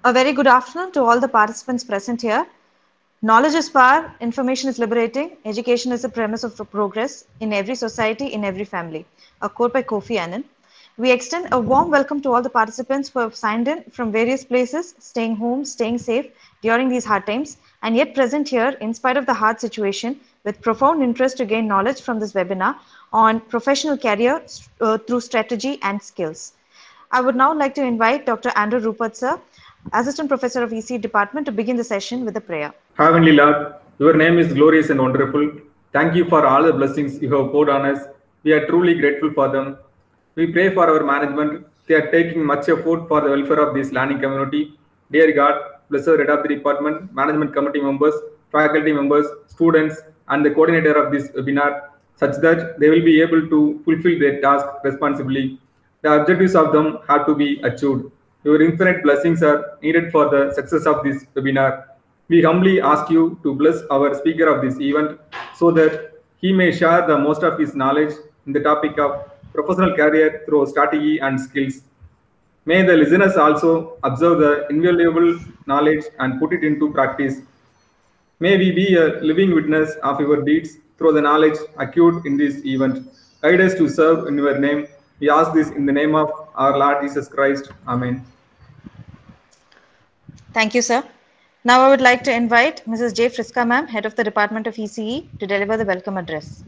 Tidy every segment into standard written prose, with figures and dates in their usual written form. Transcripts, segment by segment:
A very good afternoon to all the participants present here. Knowledge is power, information is liberating, education is the premise of progress in every society, in every family. A quote by Kofi Annan. We extend a warm welcome to all the participants who have signed in from various places, staying home, staying safe during these hard times, and yet present here in spite of the hard situation with profound interest to gain knowledge from this webinar on professional career through strategy and skills. I would now like to invite Dr. Andrew Rupert, sir, Assistant Professor of EC Department, to begin the session with a prayer. Heavenly Lord, your name is glorious and wonderful. Thank you for all the blessings you have poured on us. We are truly grateful for them. We pray for our management. They are taking much effort for the welfare of this learning community. Dear God, bless the head of the department, management committee members, faculty members, students, and the coordinator of this webinar, such that they will be able to fulfill their task responsibly. The objectives of them have to be achieved. Your infinite blessings are needed for the success of this webinar. We humbly ask you to bless our speaker of this event so that he may share the most of his knowledge in the topic of professional career through strategy and skills. May the listeners also observe the invaluable knowledge and put it into practice. May we be a living witness of your deeds through the knowledge acquired in this event. Guide us to serve in your name. We ask this in the name of our Lord Jesus Christ. Amen. Thank you, sir. Now I would like to invite Mrs. J. Friska, ma'am, Head of the Department of ECE, to deliver the welcome address.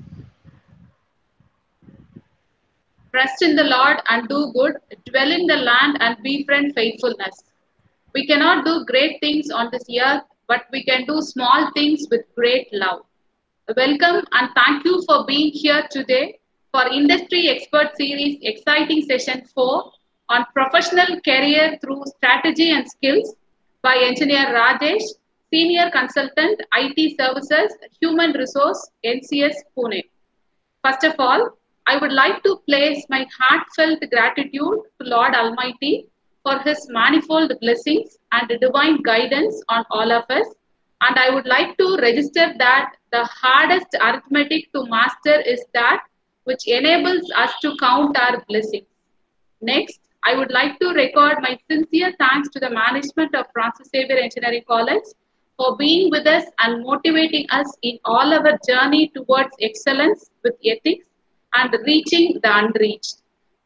Trust in the Lord and do good, dwell in the land and befriend faithfulness. We cannot do great things on this earth, but we can do small things with great love. Welcome and thank you for being here today for Industry Expert Series Exciting Session 4 on Professional Career Through Strategy and Skills by Engineer Rajesh, Senior Consultant, IT Services, Human Resource, NCS, Pune. First of all, I would like to place my heartfelt gratitude to Lord Almighty for His manifold blessings and divine guidance on all of us. And I would like to register that the hardest arithmetic to master is that which enables us to count our blessings. Next, I would like to record my sincere thanks to the management of Francis Xavier Engineering College for being with us and motivating us in all our journey towards excellence with ethics and reaching the unreached.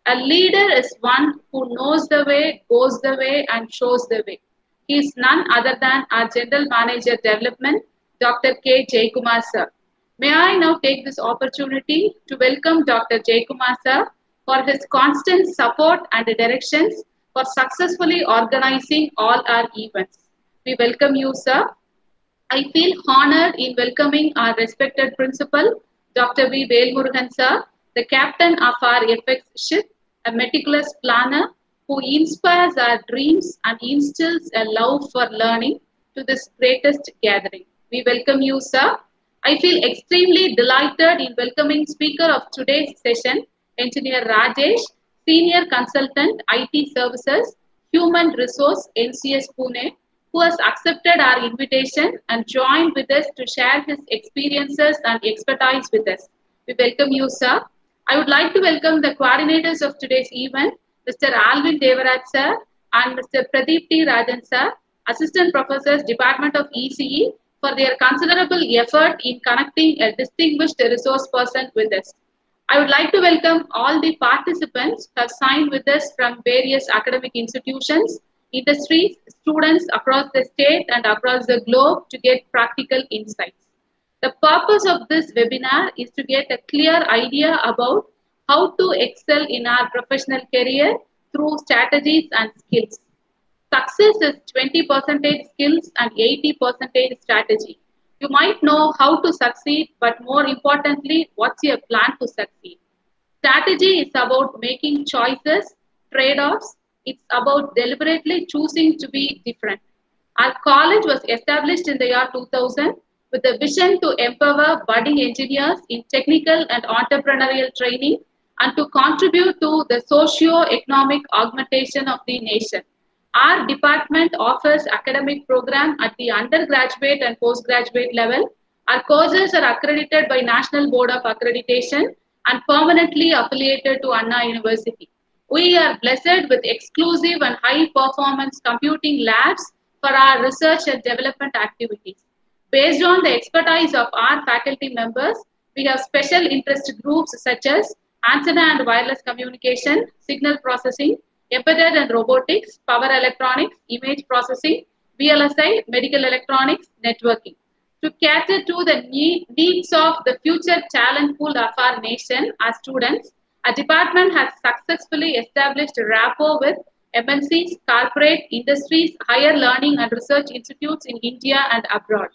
A leader is one who knows the way, goes the way, and shows the way. He is none other than our General Manager Development, Dr. K. Jaykumar sir. May I now take this opportunity to welcome Dr. Jaykumar sir for his constant support and directions for successfully organizing all our events. We welcome you, sir. I feel honored in welcoming our respected principal, Dr. V. Velmurugan sir, the captain of our FX ship, a meticulous planner who inspires our dreams and instills a love for learning to this greatest gathering. We welcome you, sir. I feel extremely delighted in welcoming speaker of today's session, Engineer Rajesh, Senior Consultant, IT Services, Human Resource, NCS Pune, who has accepted our invitation and joined with us to share his experiences and expertise with us. We welcome you, sir. I would like to welcome the coordinators of today's event, Mr. Alvin Devaraj sir and Mr. Pradeep T. Rajan sir, Assistant Professors, Department of ECE, for their considerable effort in connecting a distinguished resource person with us. I would like to welcome all the participants who have signed with us from various academic institutions, industries, students across the state and across the globe to get practical insights. The purpose of this webinar is to get a clear idea about how to excel in our professional career through strategies and skills. Success is 20% skills and 80% strategy. You might know how to succeed, but more importantly, what's your plan to succeed? Strategy is about making choices, trade-offs. It's about deliberately choosing to be different. Our college was established in the year 2000 with a vision to empower budding engineers in technical and entrepreneurial training and to contribute to the socio-economic augmentation of the nation. Our department offers academic program at the undergraduate and postgraduate level. Our courses are accredited by National Board of Accreditation and permanently affiliated to Anna University. We are blessed with exclusive and high performance computing labs for our research and development activities. Based on the expertise of our faculty members, we have special interest groups such as antenna and wireless communication, signal processing, embedded and robotics, power electronics, image processing, VLSI, medical electronics, networking. To cater to the needs of the future talent pool of our nation as students, our department has successfully established a rapport with MNCs, corporate industries, higher learning and research institutes in India and abroad.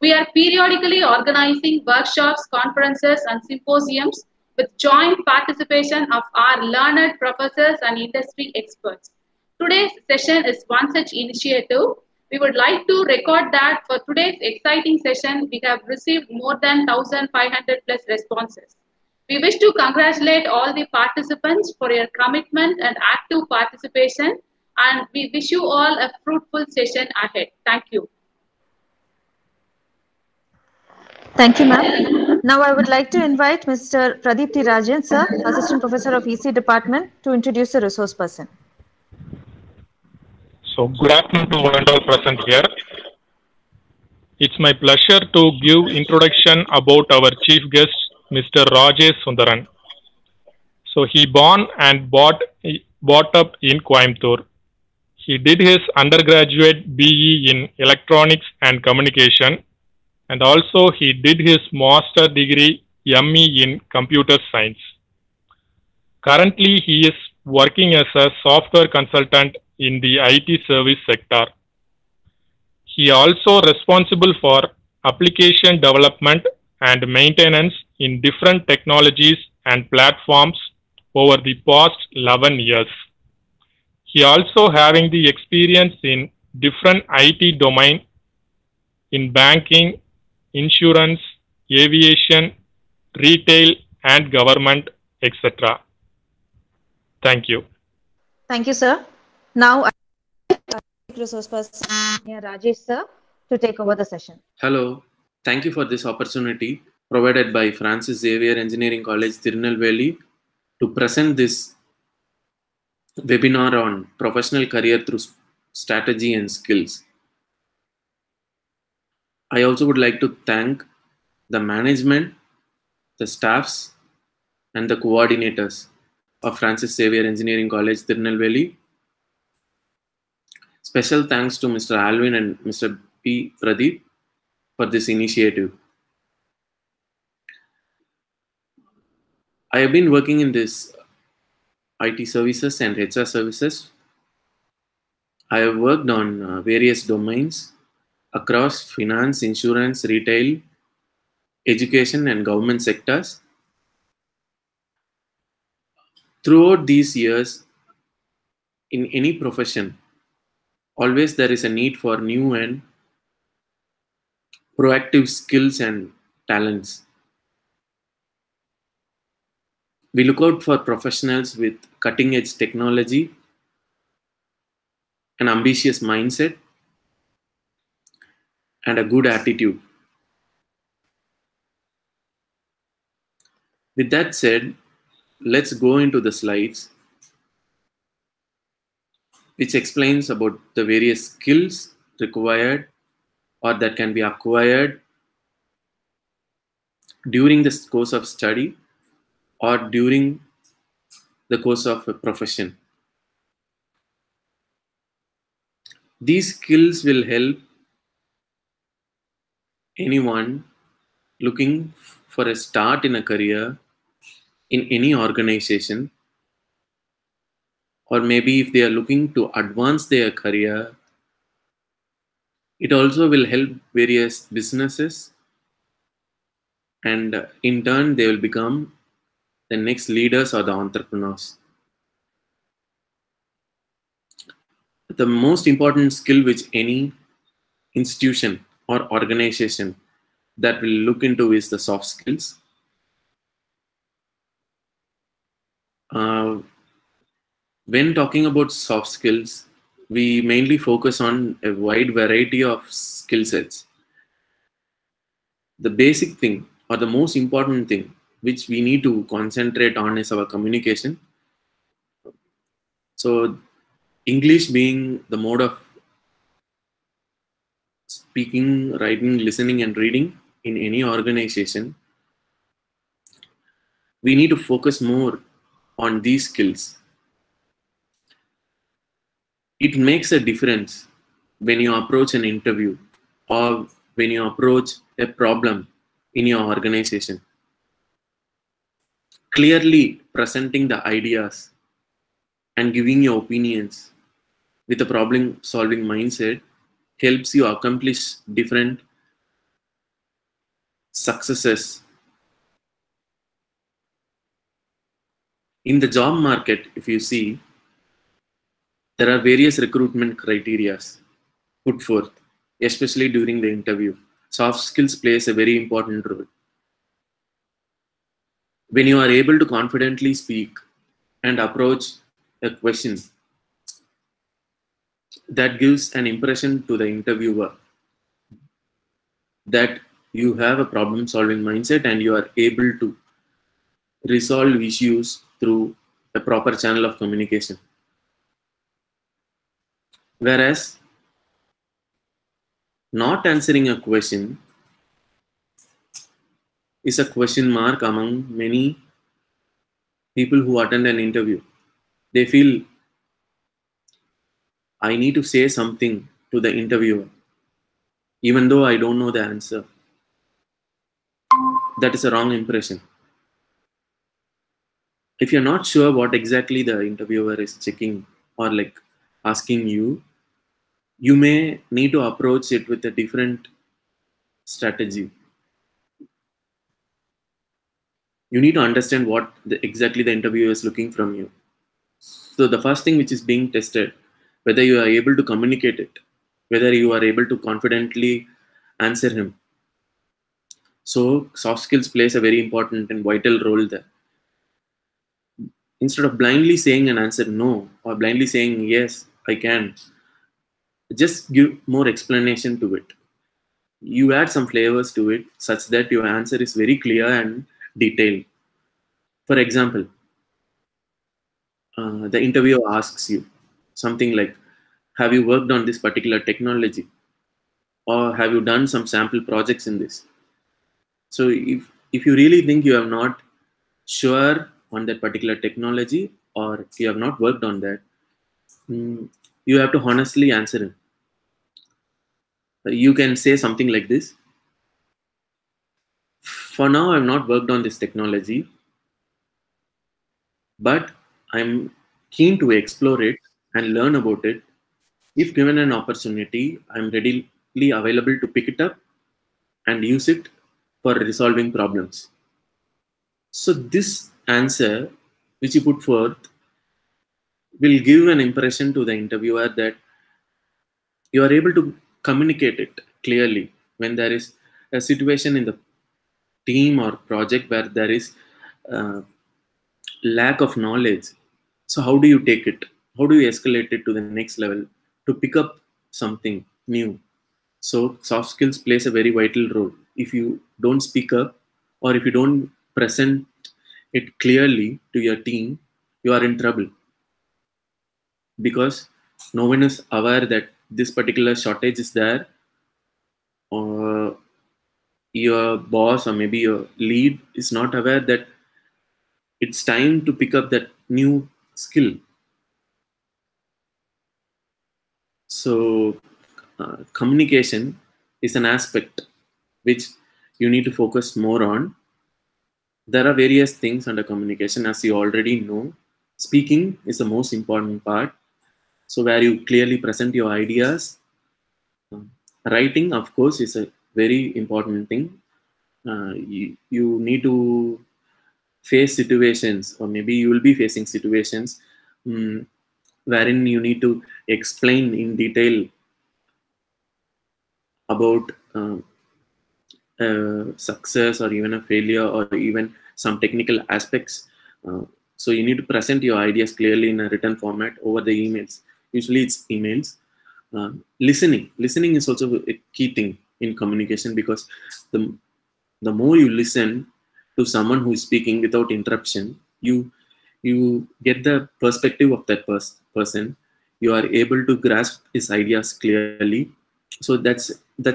We are periodically organizing workshops, conferences, and symposiums with joint participation of our learned professors and industry experts. Today's session is one such initiative. We would like to record that for today's exciting session, we have received more than 1,500 plus responses. We wish to congratulate all the participants for your commitment and active participation, and we wish you all a fruitful session ahead. Thank you. Thank you, ma'am. Now I would like to invite Mr. Pradeep T. Rajan, sir, Assistant Professor of EC Department, to introduce the resource person. So, good afternoon to one and all present here. It's my pleasure to give introduction about our chief guest, Mr. Rajesh Sundaran. So, he born and brought up in Coimbatore. He did his undergraduate BE in Electronics and Communication, and also he did his master degree ME in Computer Science. Currently, he is working as a software consultant in the IT service sector. He also responsible for application development and maintenance in different technologies and platforms over the past 11 years. He also having the experience in different IT domain in banking, insurance, aviation, retail, and government, etc. Thank you. Thank you, sir. Now I resource person Rajesh, sir, to take over the session. Hello. Thank you for this opportunity provided by Francis Xavier Engineering College, Tirunelveli, to present this webinar on professional career through strategy and skills. I also would like to thank the management, the staffs, and the coordinators of Francis Xavier Engineering College, Tirunelveli. Special thanks to Mr. Alvin and Mr. P. Pradeep for this initiative. I have been working in this IT services and HR services. I have worked on various domains across finance, insurance, retail, education, and government sectors. Throughout these years, in any profession, always there is a need for new and proactive skills and talents. We look out for professionals with cutting-edge technology, an ambitious mindset, and a good attitude. With that said, let's go into the slides, which explains about the various skills required or that can be acquired during the course of study or during the course of a profession. These skills will help anyone looking for a start in a career in any organization, or maybe if they are looking to advance their career. It also will help various businesses, and in turn they will become the next leaders or the entrepreneurs. The most important skill which any institution or organization that will look into is the soft skills. When talking about soft skills, we mainly focus on a wide variety of skill sets. The basic thing or the most important thing which we need to concentrate on is our communication. So English being the mode of speaking, writing, listening, and reading in any organization, we need to focus more on these skills. It makes a difference when you approach an interview or when you approach a problem in your organization. Clearly presenting the ideas and giving your opinions with a problem solving mindset helps you accomplish different successes. In the job market, if you see, there are various recruitment criteria put forth, especially during the interview. Soft skills plays a very important role. When you are able to confidently speak and approach a question, that gives an impression to the interviewer that you have a problem solving mindset and you are able to resolve issues through a proper channel of communication. Whereas not answering a question is a question mark among many people who attend an interview. They feel, I need to say something to the interviewer, even though I don't know the answer. That is a wrong impression. If you're not sure what exactly the interviewer is checking or like asking you, you may need to approach it with a different strategy. You need to understand what exactly the interviewer is looking from you. So the first thing which is being tested, whether you are able to communicate it, whether you are able to confidently answer him. So soft skills plays a very important and vital role there. Instead of blindly saying an answer no or blindly saying yes, I can, just give more explanation to it. You add some flavors to it such that your answer is very clear and detailed. For example, the interviewer asks you something like, have you worked on this particular technology? Or have you done some sample projects in this? So if you really think you are not sure on that particular technology or you have not worked on that, you have to honestly answer it. You can say something like this. For now, I have not worked on this technology, but I'm keen to explore it and learn about it. If given an opportunity, I'm readily available to pick it up and use it for resolving problems. So this answer, which you put forth, will give an impression to the interviewer that you are able to communicate it clearly when there is a situation in the team or project where there is lack of knowledge. So how do you take it? How do you escalate it to the next level to pick up something new? So soft skills plays a very vital role. If you don't speak up or if you don't present it clearly to your team, you are in trouble because no one is aware that this particular shortage is there, or your boss or maybe your lead is not aware that it's time to pick up that new skill. So communication is an aspect which you need to focus more on. There are various things under communication, as you already know. Speaking is the most important part. So where you clearly present your ideas. Writing, of course, is a very important thing. You need to face situations, or maybe you will be facing situations wherein you need to explain in detail about success or even a failure or even some technical aspects. So you need to present your ideas clearly in a written format over the emails. Usually it's emails. Listening is also a key thing in communication, because the more you listen to someone who is speaking without interruption, you get the perspective of that person, you are able to grasp his ideas clearly. So that's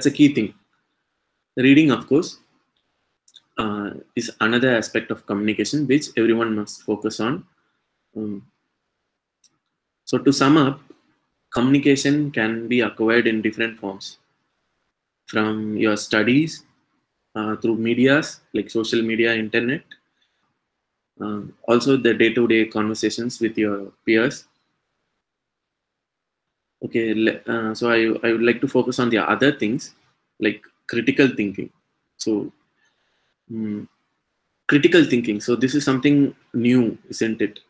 a key thing. Reading, of course, is another aspect of communication which everyone must focus on. So to sum up, communication can be acquired in different forms, from your studies, through medias like social media, internet, also the day-to-day conversations with your peers. Okay, so I would like to focus on the other things like critical thinking. So critical thinking, so this is something new, isn't it?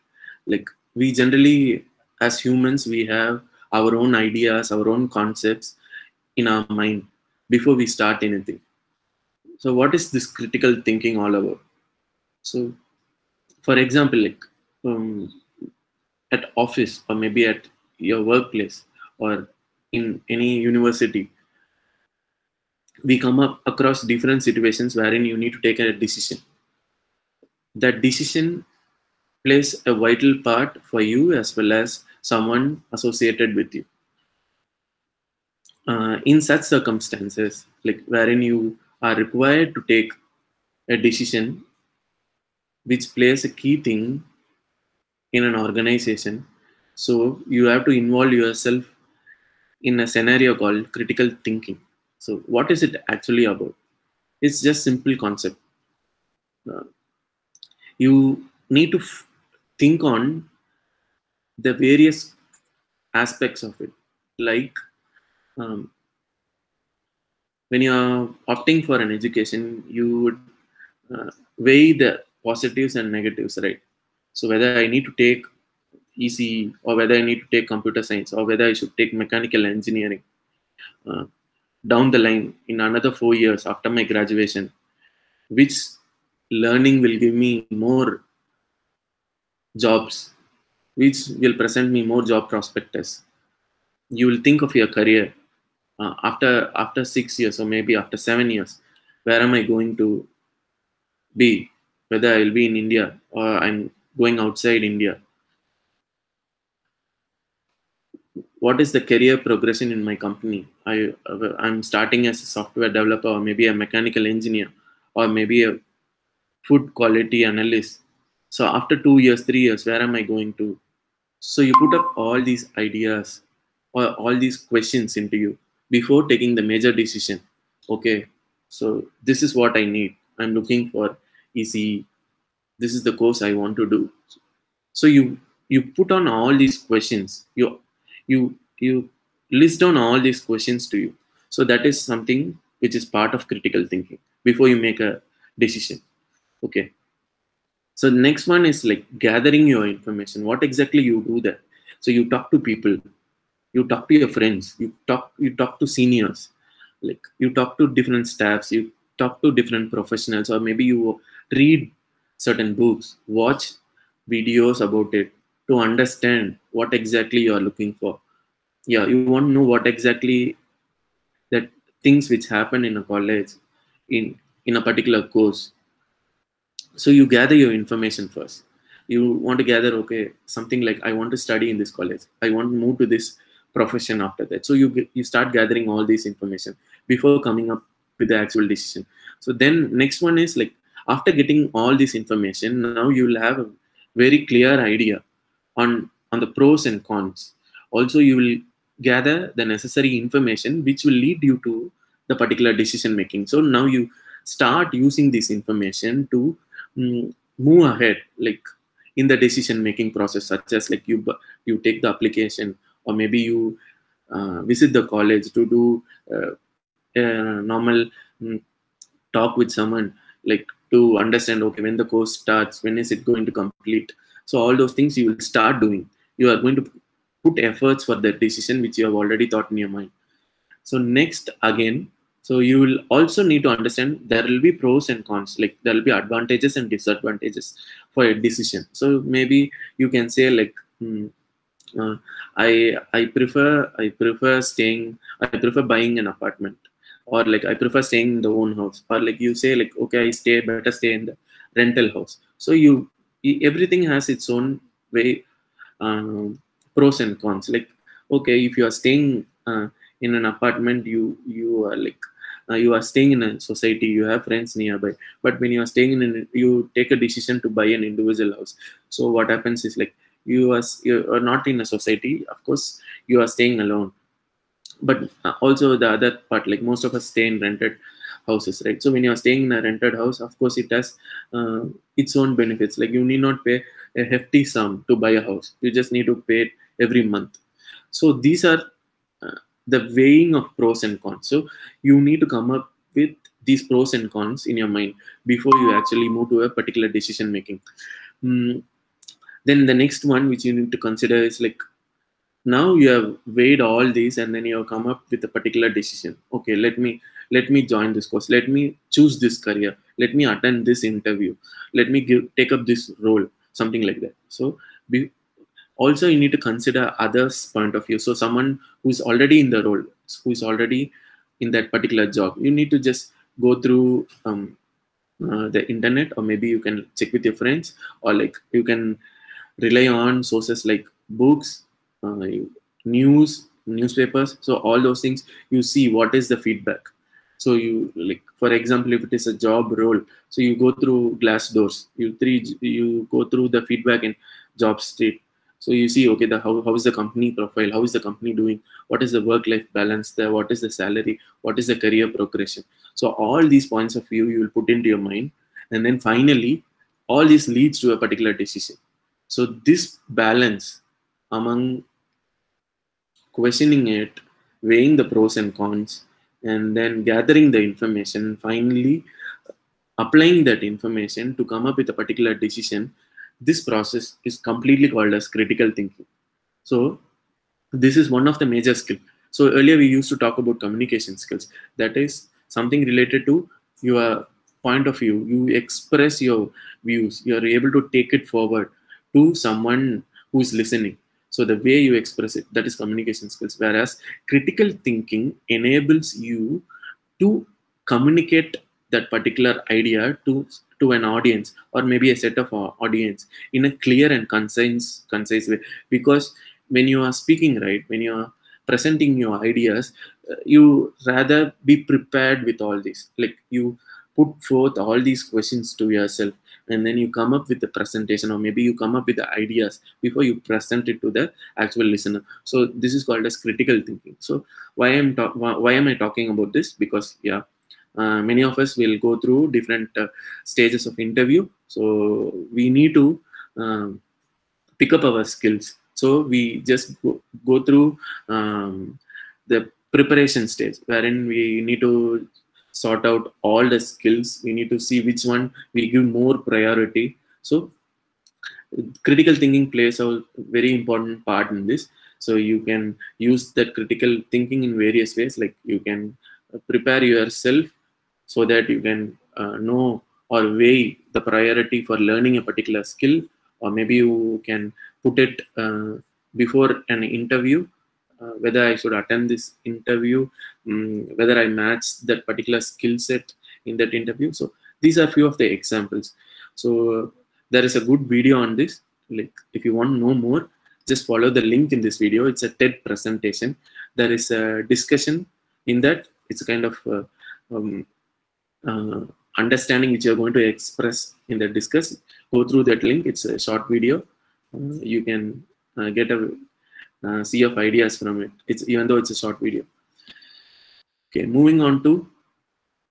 Like, we generally, as humans, we have our own ideas, our own concepts in our mind before we start anything. So what is this critical thinking all about? So for example, like at office, or maybe at your workplace, or in any university, we come up across different situations wherein you need to take a decision. That decision plays a vital part for you as well as someone associated with you. In such circumstances, like wherein you are required to take a decision which plays a key thing in an organization, so you have to involve yourself in a scenario called critical thinking. So what is it actually about? It's just simple concept. You need to think on the various aspects of it. Like when you're opting for an education, you would weigh the positives and negatives, right? So whether I need to take ECE, or whether I need to take computer science, or whether I should take mechanical engineering down the line in another 4 years after my graduation, which learning will give me more jobs, which will present me more job prospects. You will think of your career after 6 years, or maybe after 7 years. Where am I going to be? Whether I will be in India or I'm going outside India. What is the career progression in my company? I'm starting as a software developer, or maybe a mechanical engineer, or maybe a food quality analyst. So after 2 years, 3 years, where am I going to? So you put up all these ideas or all these questions into you before taking the major decision. Okay, so this is what I need. I'm looking for ECE. This is the course I want to do. So you put on all these questions. You list down all these questions to you. So that is something which is part of critical thinking before you make a decision. Okay. So the next one is like gathering your information. What exactly you do there? So you talk to people, you talk to your friends, you talk to seniors, like you talk to different staffs, you talk to different professionals, or maybe you read certain books, watch videos about it to understand what exactly you are looking for. Yeah, you want to know what exactly that things which happen in a college, in a particular course. So you gather your information first. You want to gather, okay, something like I want to study in this college, I want to move to this profession after that. So you start gathering all this information before coming up with the actual decision. So then next one is like, after getting all this information, now you will have a very clear idea on the pros and cons. Also, you will gather the necessary information which will lead you to the particular decision making. So now you start using this information to move ahead, like in the decision making process, such as like you take the application, or maybe you visit the college to do a normal talk with someone, like to understand, okay, when the course starts, when is it going to complete. So all those things you will start doing. You are going to put efforts for that decision which you have already thought in your mind. So next, again, so you will also need to understand there will be pros and cons, like there will be advantages and disadvantages for a decision. So maybe you can say like, I prefer buying an apartment, or like I prefer staying in the own house, or like you say like, okay, better stay in the rental house. So everything has its own way pros and cons. Like, okay, if you are staying in an apartment, you are like you are staying in a society, you have friends nearby, but when you are staying you take a decision to buy an individual house. So what happens is, like, you are not in a society, of course you are staying alone. But also the other part, like most of us stay in rented houses, right? So when you are staying in a rented house, of course it has its own benefits. Like, you need not pay a hefty sum to buy a house, you just need to pay it every month. So these are the weighing of pros and cons. So you need to come up with these pros and cons in your mind before you actually move to a particular decision making. Then the next one which you need to consider is, like, now you have weighed all these and then you have come up with a particular decision. Okay, let me join this course, let me choose this career, let me attend this interview, let me take up this role, something like that. So also you need to consider others' point of view. So someone who's already in the role, who's already in that particular job, you need to just go through the internet, or maybe you can check with your friends, or like you can rely on sources like books, newspapers. So all those things, you see what is the feedback. So you, like, for example, if it is a job role, so you go through Glassdoors, you go through the feedback in JobStreet. So you see, okay, how is the company profile, how is the company doing, what is the work-life balance there, what is the salary, what is the career progression. So all these points of view you will put into your mind, and then finally all this leads to a particular decision. So this balance among questioning it, weighing the pros and cons, and then gathering the information, and finally applying that information to come up with a particular decision, this process is completely called as critical thinking. So this is one of the major skills. So earlier we used to talk about communication skills. That is something related to your point of view. You express your views. You are able to take it forward to someone who is listening. So the way you express it, that is communication skills. Whereas critical thinking enables you to communicate that particular idea to an audience, or maybe a set of audience, in a clear and concise way. Because when you are speaking, right, when you are presenting your ideas, you rather be prepared with all this. Like, you put forth all these questions to yourself, and then you come up with the presentation, or maybe you come up with the ideas before you present it to the actual listener. So this is called as critical thinking. So why am I talking about this? Because many of us will go through different stages of interview. So we need to pick up our skills. So we just go through the preparation stage, wherein we need to sort out all the skills. We need to see which one we give more priority. So critical thinking plays a very important part in this. So you can use that critical thinking in various ways. Like, you can prepare yourself so that you can know or weigh the priority for learning a particular skill, or maybe you can put it before an interview, whether I should attend this interview, whether I match that particular skill set in that interview. So these are few of the examples. So there is a good video on this. Like, if you want to know more, just follow the link in this video. It's a TED presentation. There is a discussion in that. It's a kind of understanding which you're going to express in the discuss. Go through that link. It's a short video. You can get a sea of ideas from it. Even though it's a short video. Okay, moving on to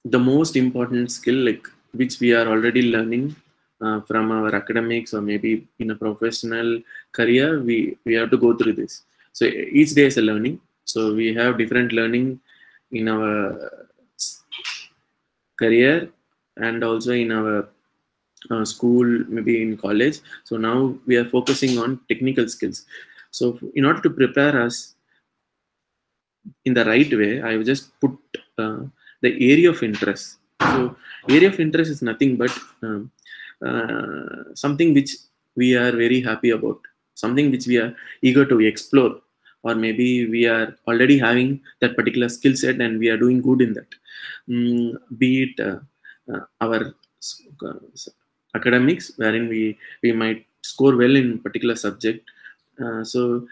the most important skill, like, which we are already learning from our academics, or maybe in a professional career. We have to go through this. So each day is a learning. So we have different learning in our career and also in our school, maybe in college. So now we are focusing on technical skills. So in order to prepare us in the right way, I will just put the area of interest. So area of interest is nothing but something which we are very happy about, something which we are eager to explore, or maybe we are already having that particular skill set and we are doing good in that. Be it our academics, wherein we might score well in particular subject. So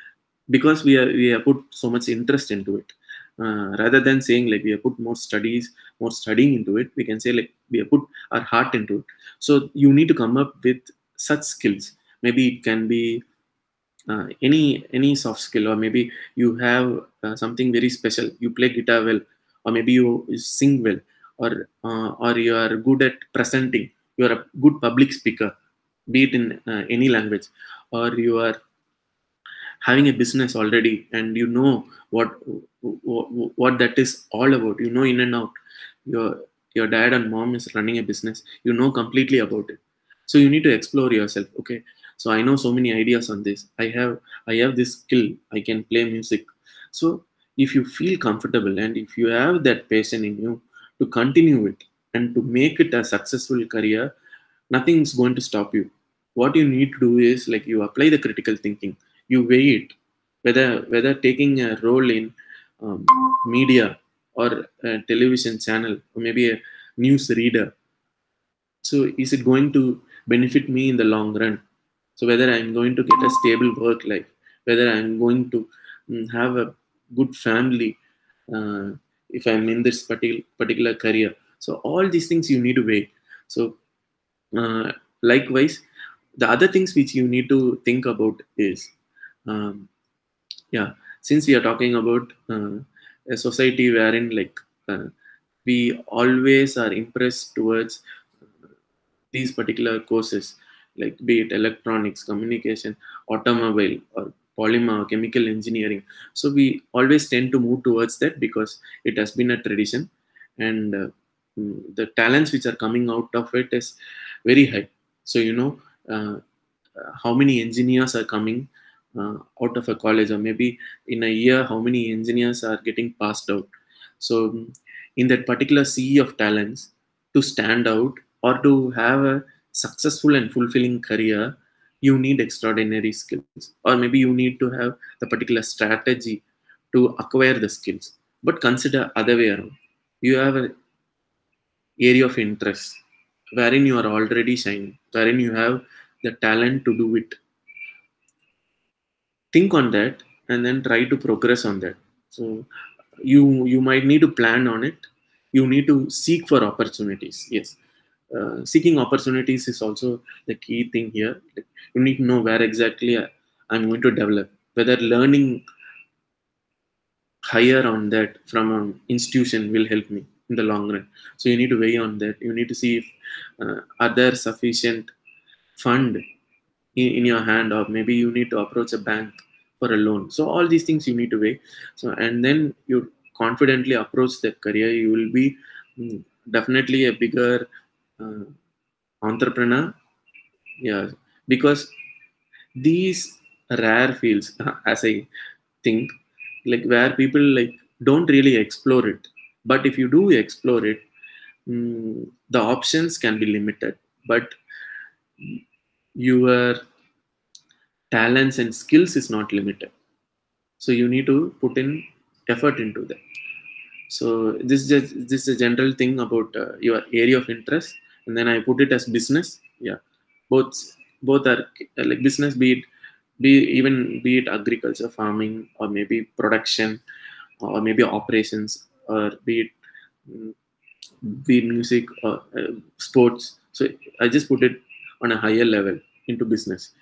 because we have put so much interest into it. Rather than saying like we have put more studying into it, we can say like we have put our heart into it. So you need to come up with such skills. Maybe it can be any soft skill, or maybe you have something very special. You play guitar well, or maybe you sing well, or you are good at presenting. You are a good public speaker, be it in any language, or you are having a business already and you know what that is all about. You know in and out. Your dad and mom is running a business. You know completely about it. So you need to explore yourself. Okay, so I know so many ideas on this. I have this skill. I can play music. So if you feel comfortable and if you have that passion in you to continue it and to make it a successful career, nothing is going to stop you. What you need to do is like you apply the critical thinking. You weigh it, whether taking a role in media or a television channel or maybe a news reader. So is it going to benefit me in the long run? So whether I'm going to get a stable work life, whether I'm going to have a good family uh, if I'm in this particular career. So all these things you need to weigh. So likewise, the other things which you need to think about is, since we are talking about a society wherein like we always are impressed towards these particular courses, like be it electronics, communication, automobile, or polymer, chemical engineering. So we always tend to move towards that because it has been a tradition, and the talents which are coming out of it is very high. So how many engineers are coming out of a college, or maybe in a year how many engineers are getting passed out. So in that particular sea of talents, to stand out or to have a successful and fulfilling career, you need extraordinary skills, or maybe you need to have the particular strategy to acquire the skills. But consider other way around. You have an area of interest wherein you are already shining, wherein you have the talent to do it. Think on that and then try to progress on that. So you might need to plan on it. You need to seek for opportunities. Yes, seeking opportunities is also the key thing here. Like, you need to know where exactly I'm going to develop, whether learning higher on that from an institution will help me in the long run. So you need to weigh on that. You need to see if other sufficient fund in your hand, or maybe you need to approach a bank for a loan. So all these things you need to weigh. So and then you confidently approach that career. You will be definitely a bigger entrepreneur. Yeah, because these rare fields, as I think, like where people like don't really explore it. But if you do explore it, the options can be limited. But your talents and skills is not limited. So you need to put in effort into that. So this is a general thing about your area of interest, and then I put it as business. Yeah, both are like business, be it agriculture, farming, or maybe production, or maybe operations, or be it music or sports. So I just put it on a higher level into business.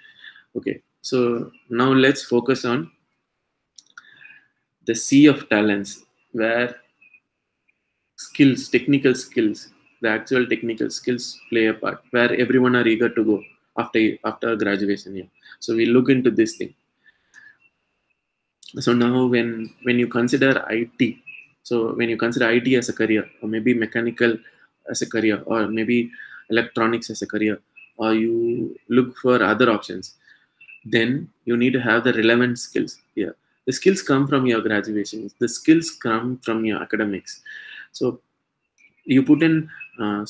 Okay, so now let's focus on the sea of talents, where technical skills, the actual technical skills play a part, where everyone are eager to go after graduation. Yeah. So we look into this thing. So now when you consider IT, so when you consider IT as a career, or maybe mechanical as a career, or maybe electronics as a career, or you look for other options, then you need to have the relevant skills. Yeah, the skills come from your graduation. The skills come from your academics. So you put in a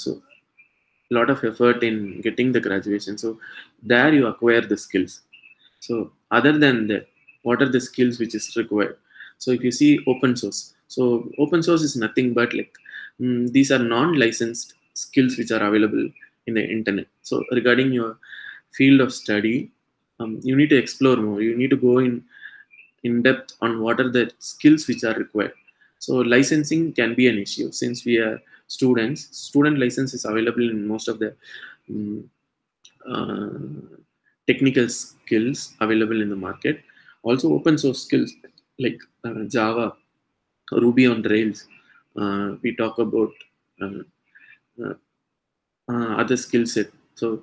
lot of effort in getting the graduation. So there you acquire the skills. So other than that, what are the skills which is required? So if you see open source, so open source is nothing but like these are non-licensed skills which are available in the internet. So regarding your field of study, you need to explore more. You need to go in in depth on what are the skills which are required. So licensing can be an issue since we are students. Student license is available in most of the technical skills available in the market. Also open source skills like Java, Ruby on Rails. We talk about other skill set. So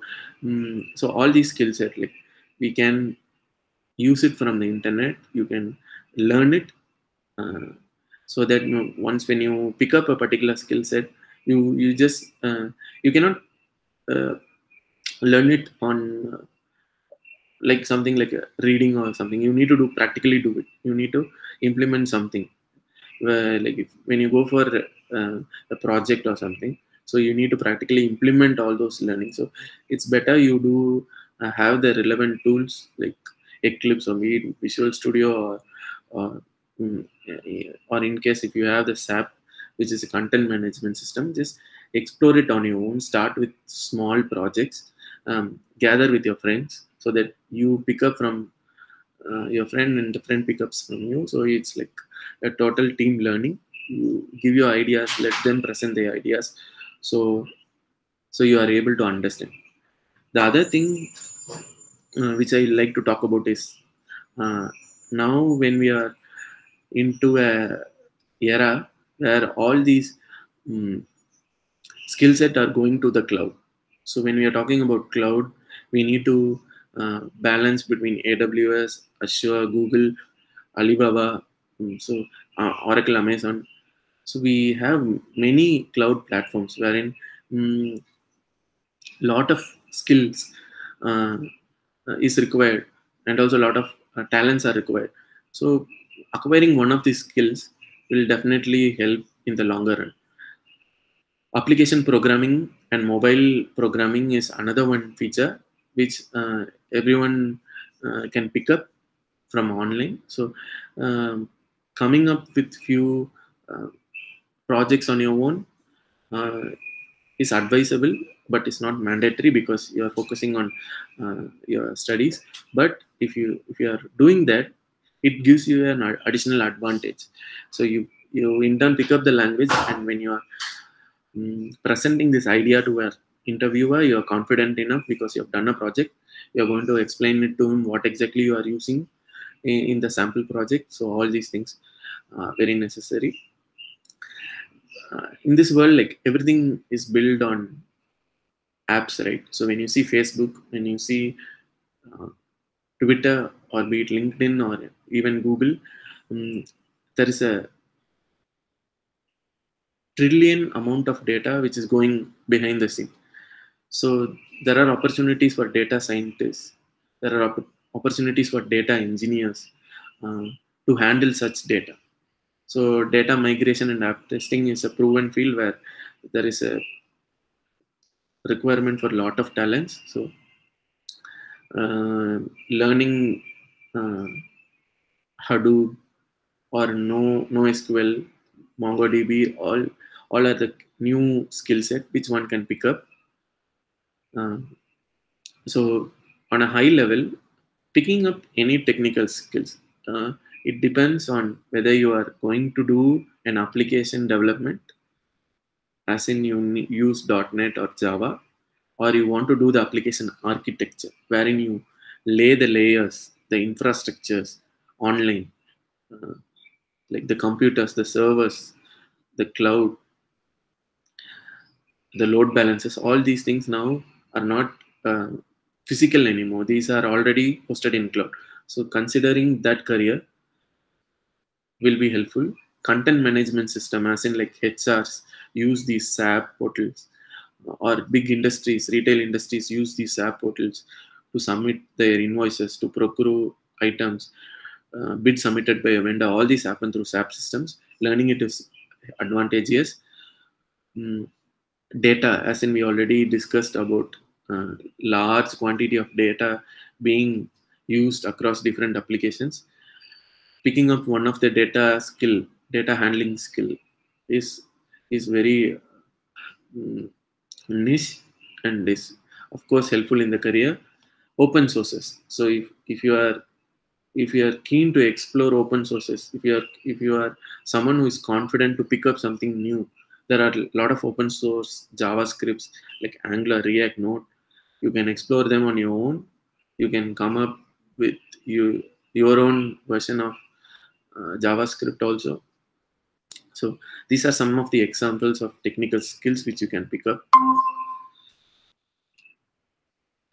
so all these skill set, like we can use it from the internet. You can learn it so that once when you pick up a particular skill set, you just you cannot learn it on like something like reading or something. You need to practically do it. You need to implement something. Like when you go for a project or something, so you need to practically implement all those learning. So it's better you do have the relevant tools like Eclipse or Visual Studio or in case if you have the SAP, which is a content management system, just explore it on your own. Start with small projects, gather with your friends so that you pick up from your friend and the friend pickups from you. So it's like a total team learning. You give your ideas, let them present their ideas, so you are able to understand. The other thing which I like to talk about is now when we are into a era where all these skill set are going to the cloud. So when we are talking about cloud, we need to balance between AWS, Azure, Google, Alibaba, so Oracle, Amazon. So we have many cloud platforms wherein lot of skills is required, and also a lot of talents are required. So acquiring one of these skills will definitely help in the longer run. Application programming and mobile programming is another one feature which everyone can pick up from online. So coming up with few projects on your own is advisable, but it's not mandatory because you are focusing on your studies. But if you are doing that, it gives you an additional advantage. So you in turn pick up the language, and when you are presenting this idea to an interviewer, you are confident enough because you have done a project. You are going to explain it to him what exactly you are using in the sample project. So all these things are very necessary. In this world, like everything is built on apps, right? So when you see Facebook, when you see Twitter, or be it LinkedIn or even Google, there is a trillion amount of data which is going behind the scene. So there are opportunities for data scientists, there are opportunities for data engineers to handle such data. So data migration and app testing is a proven field where there is a requirement for a lot of talents. So learning Hadoop or NoSQL, MongoDB, all are the new skill set which one can pick up. So on a high level, picking up any technical skills, it depends on whether you are going to do an application development, as in you use .NET or Java, or you want to do the application architecture, wherein you lay the layers, the infrastructures online, like the computers, the servers, the cloud, the load balancers. All these things now are not physical anymore. These are already hosted in cloud. So considering that career will be helpful. Content management system, as in like HRs use these SAP portals, or big industries, retail industries use these SAP portals to submit their invoices, to procure items, bid submitted by a vendor. All these happen through SAP systems. Learning it is advantageous. Data, as in we already discussed about large quantity of data being used across different applications. Picking up one of the data handling skill is very niche, and is of course helpful in the career. Open sources. So if you are if you are keen to explore open sources, if you are someone who is confident to pick up something new, there are a lot of open source JavaScripts like Angular, React, Node. You can explore them on your own. You can come up with your own version of JavaScript also. So these are some of the examples of technical skills which you can pick up.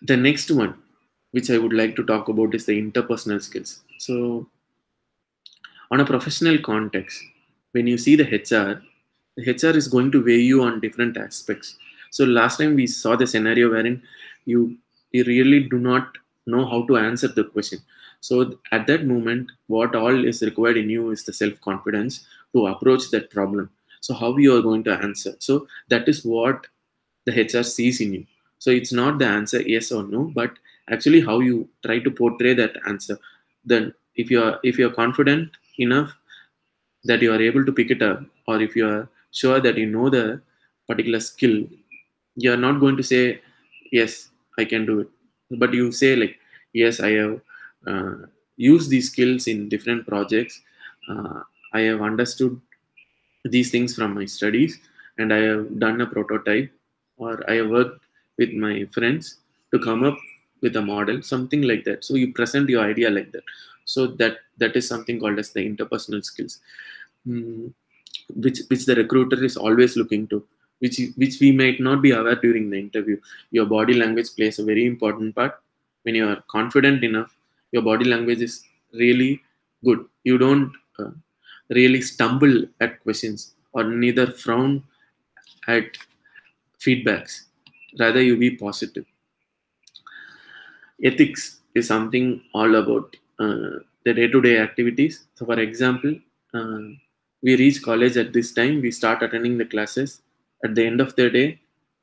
The next one, which I would like to talk about, is the interpersonal skills. So on a professional context, when you see the HR is going to weigh you on different aspects. So last time we saw the scenario wherein you really do not know how to answer the question. So at that moment, what all is required in you is the self-confidence to approach that problem. So how you are going to answer. So that is what the HR sees in you. So it's not the answer yes or no, but actually how you try to portray that answer. Then if you're confident enough that you are able to pick it up, or if you are sure that you know the particular skill, you are not going to say yes, I can do it, but you say like, yes, I have used these skills in different projects. I have understood these things from my studies, and I have done a prototype, or I have worked with my friends to come up with a model, something like that. So you present your idea like that. So that is something called as the interpersonal skills, which the recruiter is always looking to, which we might not be aware during the interview. Your body language plays a very important part. When you are confident enough, your body language is really good. You don't really stumble at questions or neither frown at feedbacks. Rather, you be positive. Ethics is something all about the day-to-day activities. So for example, we reach college at this time, we start attending the classes. At the end of the day,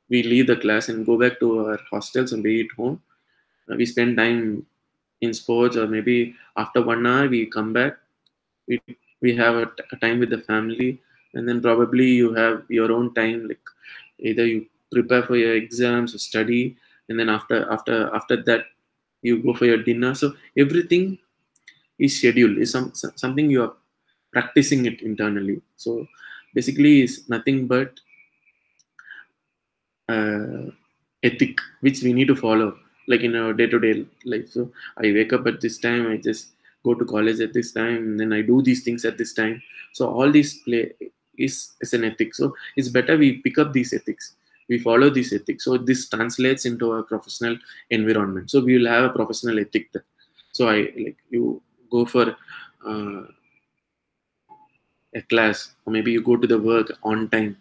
we leave the class and go back to our hostels and be at home. We spend time in sports, or maybe after 1 hour we come back. We have a time with the family, and then probably you have your own time, like either you prepare for your exams or study, and then after that you go for your dinner. So everything is scheduled, is something you are practicing it internally. So basically it's nothing but ethic which we need to follow, like in our day-to-day life. So I wake up at this time, I just go to college at this time, and then I do these things at this time. So all this play is an ethic. So it's better we pick up these ethics, we follow these ethics. So this translates into a professional environment. So we will have a professional ethic there. So you go for a class, or maybe you go to the work on time,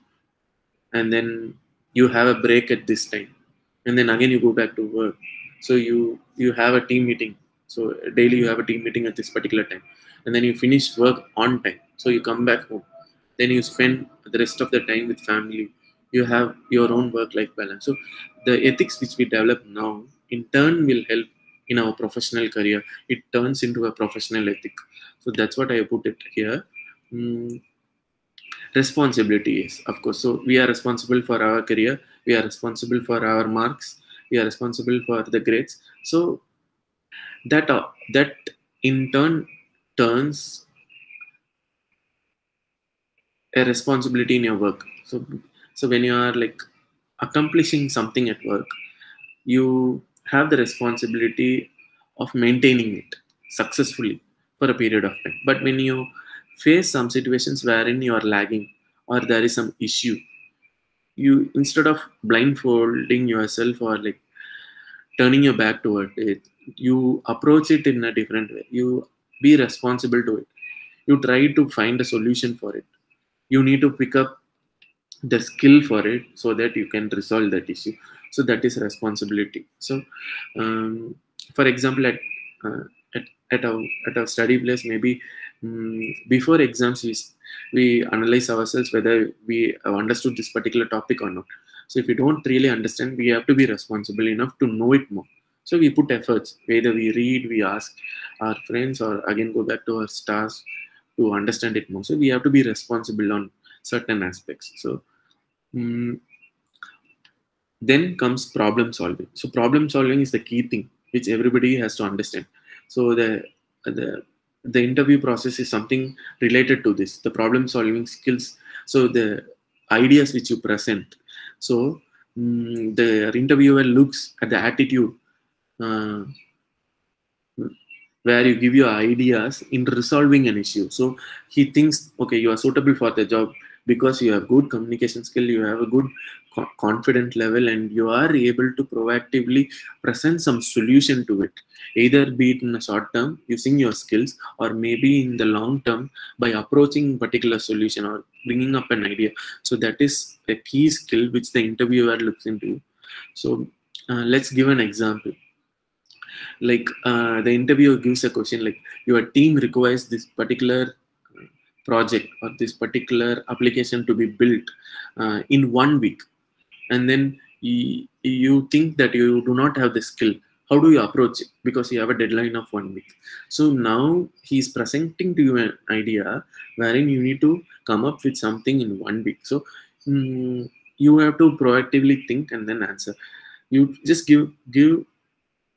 and then you have a break at this time, and then again you go back to work. So you have a team meeting. So daily you have a team meeting at this particular time, and then you finish work on time. So you come back home, then you spend the rest of the time with family. You have your own work-life balance. So the ethics which we develop now in turn will help in our professional career. It turns into a professional ethic. So that's what I put it here. Responsibility is, of course, so we are responsible for our career, we are responsible for our marks, we are responsible for the grades. So that in turn turns a responsibility in your work. So when you are like accomplishing something at work, you have the responsibility of maintaining it successfully for a period of time. But when you face some situations wherein you are lagging or there is some issue, you, instead of blindfolding yourself or like turning your back toward it, you approach it in a different way. You be responsible to it. You try to find a solution for it. You need to pick up the skill for it so that you can resolve that issue. So that is responsibility. So for example, at our study place, maybe before exams we analyze ourselves whether we have understood this particular topic or not. So if we don't really understand, we have to be responsible enough to know it more. So we put efforts, whether we read, we ask our friends, or again go back to our stars to understand it more. So we have to be responsible on certain aspects. So then comes problem solving. So problem solving is the key thing which everybody has to understand. So the interview process is something related to this, the problem solving skills. So the ideas which you present. So the interviewer looks at the attitude where you give your ideas in resolving an issue. So he thinks, okay, you are suitable for the job because you have good communication skill, you have a good confident level, and you are able to proactively present some solution to it, either be it in a short term using your skills, or maybe in the long term by approaching particular solution or bringing up an idea. So that is a key skill which the interviewer looks into. So let's give an example. Like the interviewer gives a question like, your team requires this particular project or this particular application to be built in 1 week, and then you think that you do not have the skill. How do you approach it? Because you have a deadline of 1 week. So now he's presenting to you an idea wherein you need to come up with something in 1 week. So you have to proactively think and then answer. You just give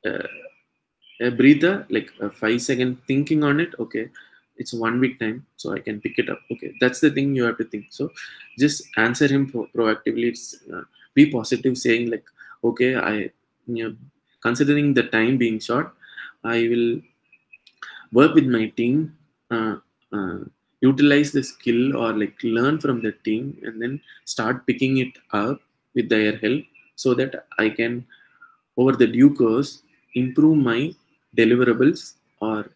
a breather, like a 5-second thinking on it. Okay, it's 1 week time, so I can pick it up. Okay, that's the thing you have to think. So just answer him proactively. It's be positive, saying like, okay, considering the time being short, I will work with my team, utilize the skill or like learn from the team, and then start picking it up with their help, so that I can, over the due course, improve my deliverables or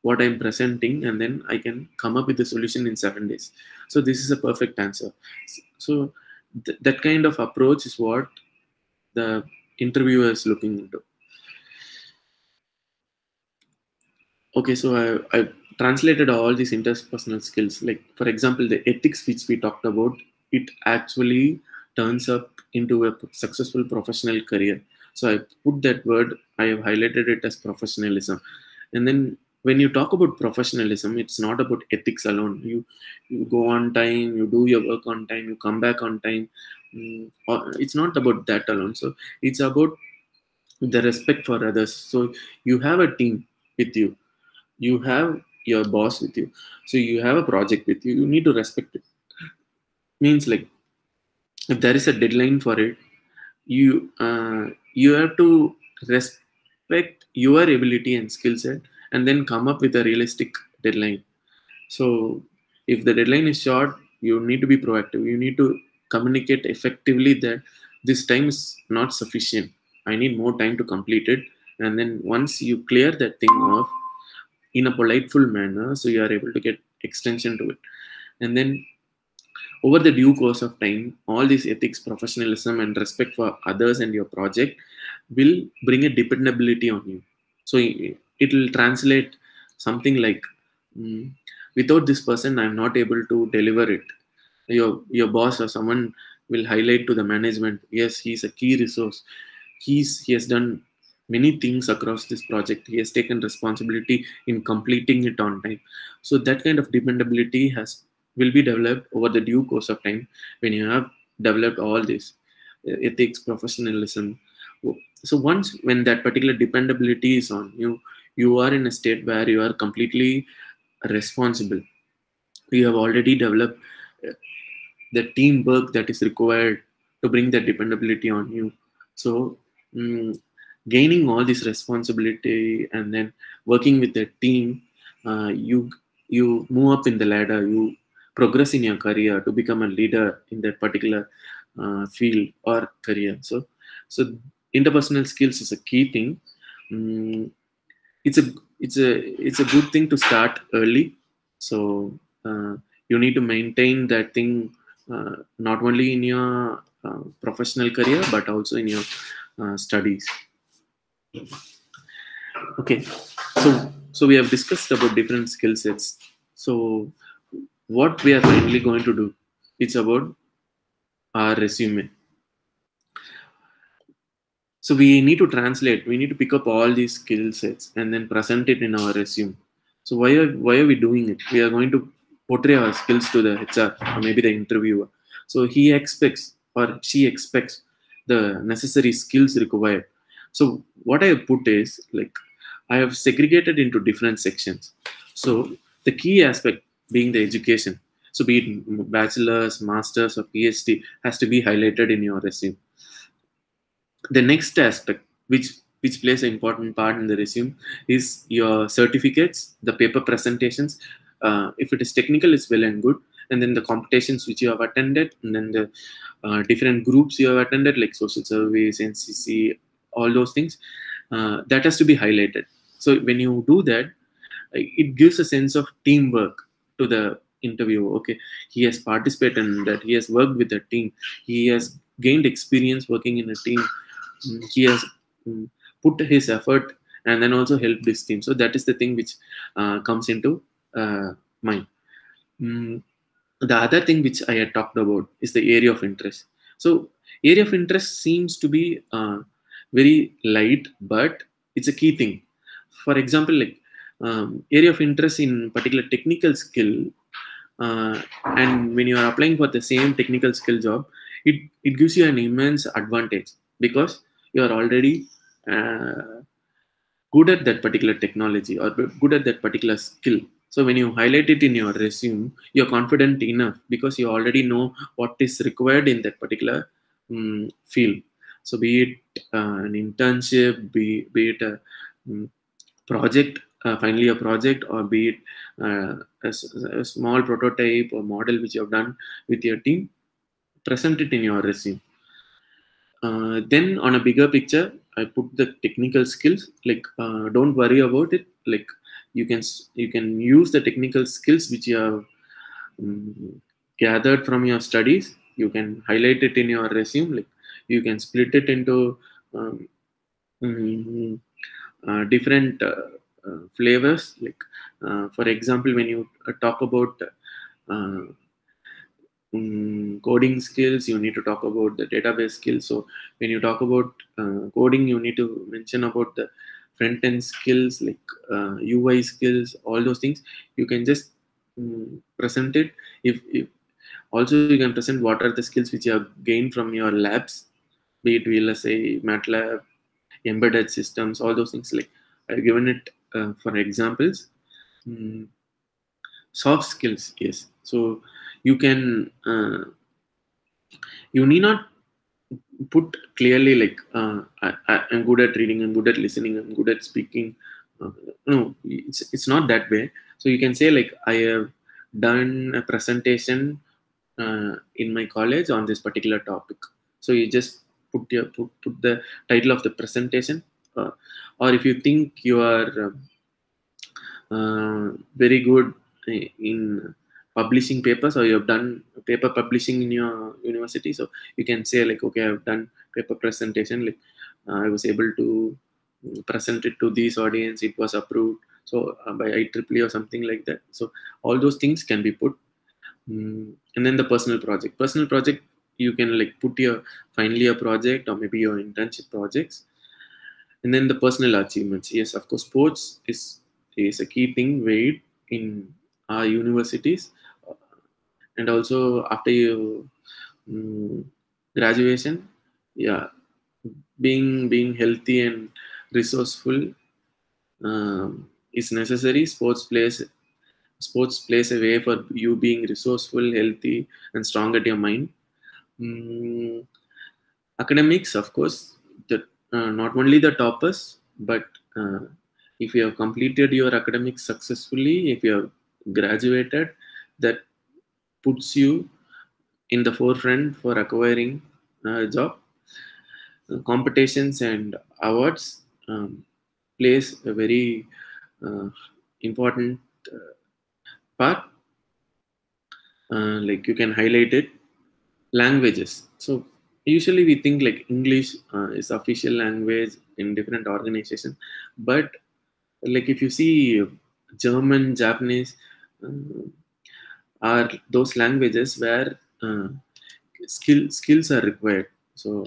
what I'm presenting, and then I can come up with a solution in 7 days. So this is a perfect answer. So that kind of approach is what the interviewer is looking into. Okay, so I translated all these interpersonal skills. Like, for example, the ethics which we talked about, it actually turns up into a successful professional career. So I put that word, I have highlighted it as professionalism. And then when you talk about professionalism, it's not about ethics alone. You go on time, you do your work on time, you come back on time. It's not about that alone. So it's about the respect for others. So you have a team with you, you have your boss with you, so you have a project with you, you need to respect it. Means like, if there is a deadline for it, you have to respect your ability and skill set, and then come up with a realistic deadline. So if the deadline is short, you need to be proactive. You need to communicate effectively that this time is not sufficient, I need more time to complete it. And then once you clear that thing off in a politeful manner, so you are able to get extension to it. And then over the due course of time, all these ethics, professionalism, and respect for others and your project will bring a dependability on you. So it will translate something like, without this person, I'm not able to deliver it. Your boss or someone will highlight to the management, yes, he's a key resource. He has done many things across this project. He has taken responsibility in completing it on time. So that kind of dependability will be developed over the due course of time when you have developed all this ethics, professionalism. So when that particular dependability is on you, you are in a state where you are completely responsible. You have already developed the teamwork that is required to bring that dependability on you. So gaining all this responsibility and then working with the team, you move up in the ladder, you progress in your career to become a leader in that particular field or career. So interpersonal skills is a key thing. It's a good thing to start early. So you need to maintain that thing not only in your professional career but also in your studies. Okay, so we have discussed about different skill sets. So what we are finally going to do, it's about our resume. So we need to translate, we need to pick up all these skill sets and then present it in our resume. So why are we doing it? We are going to portray our skills to the HR or maybe the interviewer. So he expects or she expects the necessary skills required. So what I put is like, I have segregated into different sections. So the key aspect being the education. So be it bachelor's, master's, or PhD has to be highlighted in your resume. The next aspect, which plays an important part in the resume, is your certificates, the paper presentations. If it is technical, it's well and good. And then the competitions which you have attended, and then the different groups you have attended, like social service, NCC, all those things, that has to be highlighted. So when you do that, it gives a sense of teamwork to the interviewer. Okay, he has participated in that, he has worked with a team, he has gained experience working in a team, he has put his effort and then also helped his team. So that is the thing which comes into mind. The other thing which I had talked about is the area of interest. So area of interest seems to be very light, but it's a key thing. For example, like area of interest in particular technical skill, and when you are applying for the same technical skill job, it gives you an immense advantage because you are already good at that particular technology or good at that particular skill. So when you highlight it in your resume, you're confident enough because you already know what is required in that particular field. So be it an internship, be it a project, finally a project, or be it a small prototype or model which you have done with your team, present it in your resume. Then on a bigger picture, I put the technical skills. Like don't worry about it. Like you can use the technical skills which you have gathered from your studies. You can highlight it in your resume. Like you can split it into different flavors. Like for example, when you talk about coding skills, you need to talk about the database skills. So when you talk about coding, you need to mention about the front end skills, like UI skills, all those things. You can just present it. If also you can present what are the skills which you have gained from your labs, be it VLSI, MATLAB, embedded systems, all those things. Like I've given it for examples. Soft skills, yes. So you can you need not put clearly like I'm good at reading, I'm good at listening, I'm good at speaking. No, it's not that way. So you can say like I have done a presentation in my college on this particular topic. So you just put the title of the presentation, or if you think you are very good in publishing papers, or you have done paper publishing in your university, so you can say like, okay, I've done paper presentation, like I was able to present it to this audience, it was approved so by IEEE or something like that. So all those things can be put. And then the personal project, you can like put your final year project or maybe your internship projects. And then the personal achievements, yes, of course, sports is a key thing weighed in our universities. And also after you graduation, yeah, being healthy and resourceful is necessary. Sports plays a way for you being resourceful, healthy, and strong at your mind. Academics, of course, not only the toppers, but if you have completed your academics successfully, if you have graduated, that puts you in the forefront for acquiring a job. Competitions and awards plays a very important part. Like you can highlight it. Languages. So usually we think like English is official language in different organizations, but like if you see German, Japanese are those languages where skills are required. So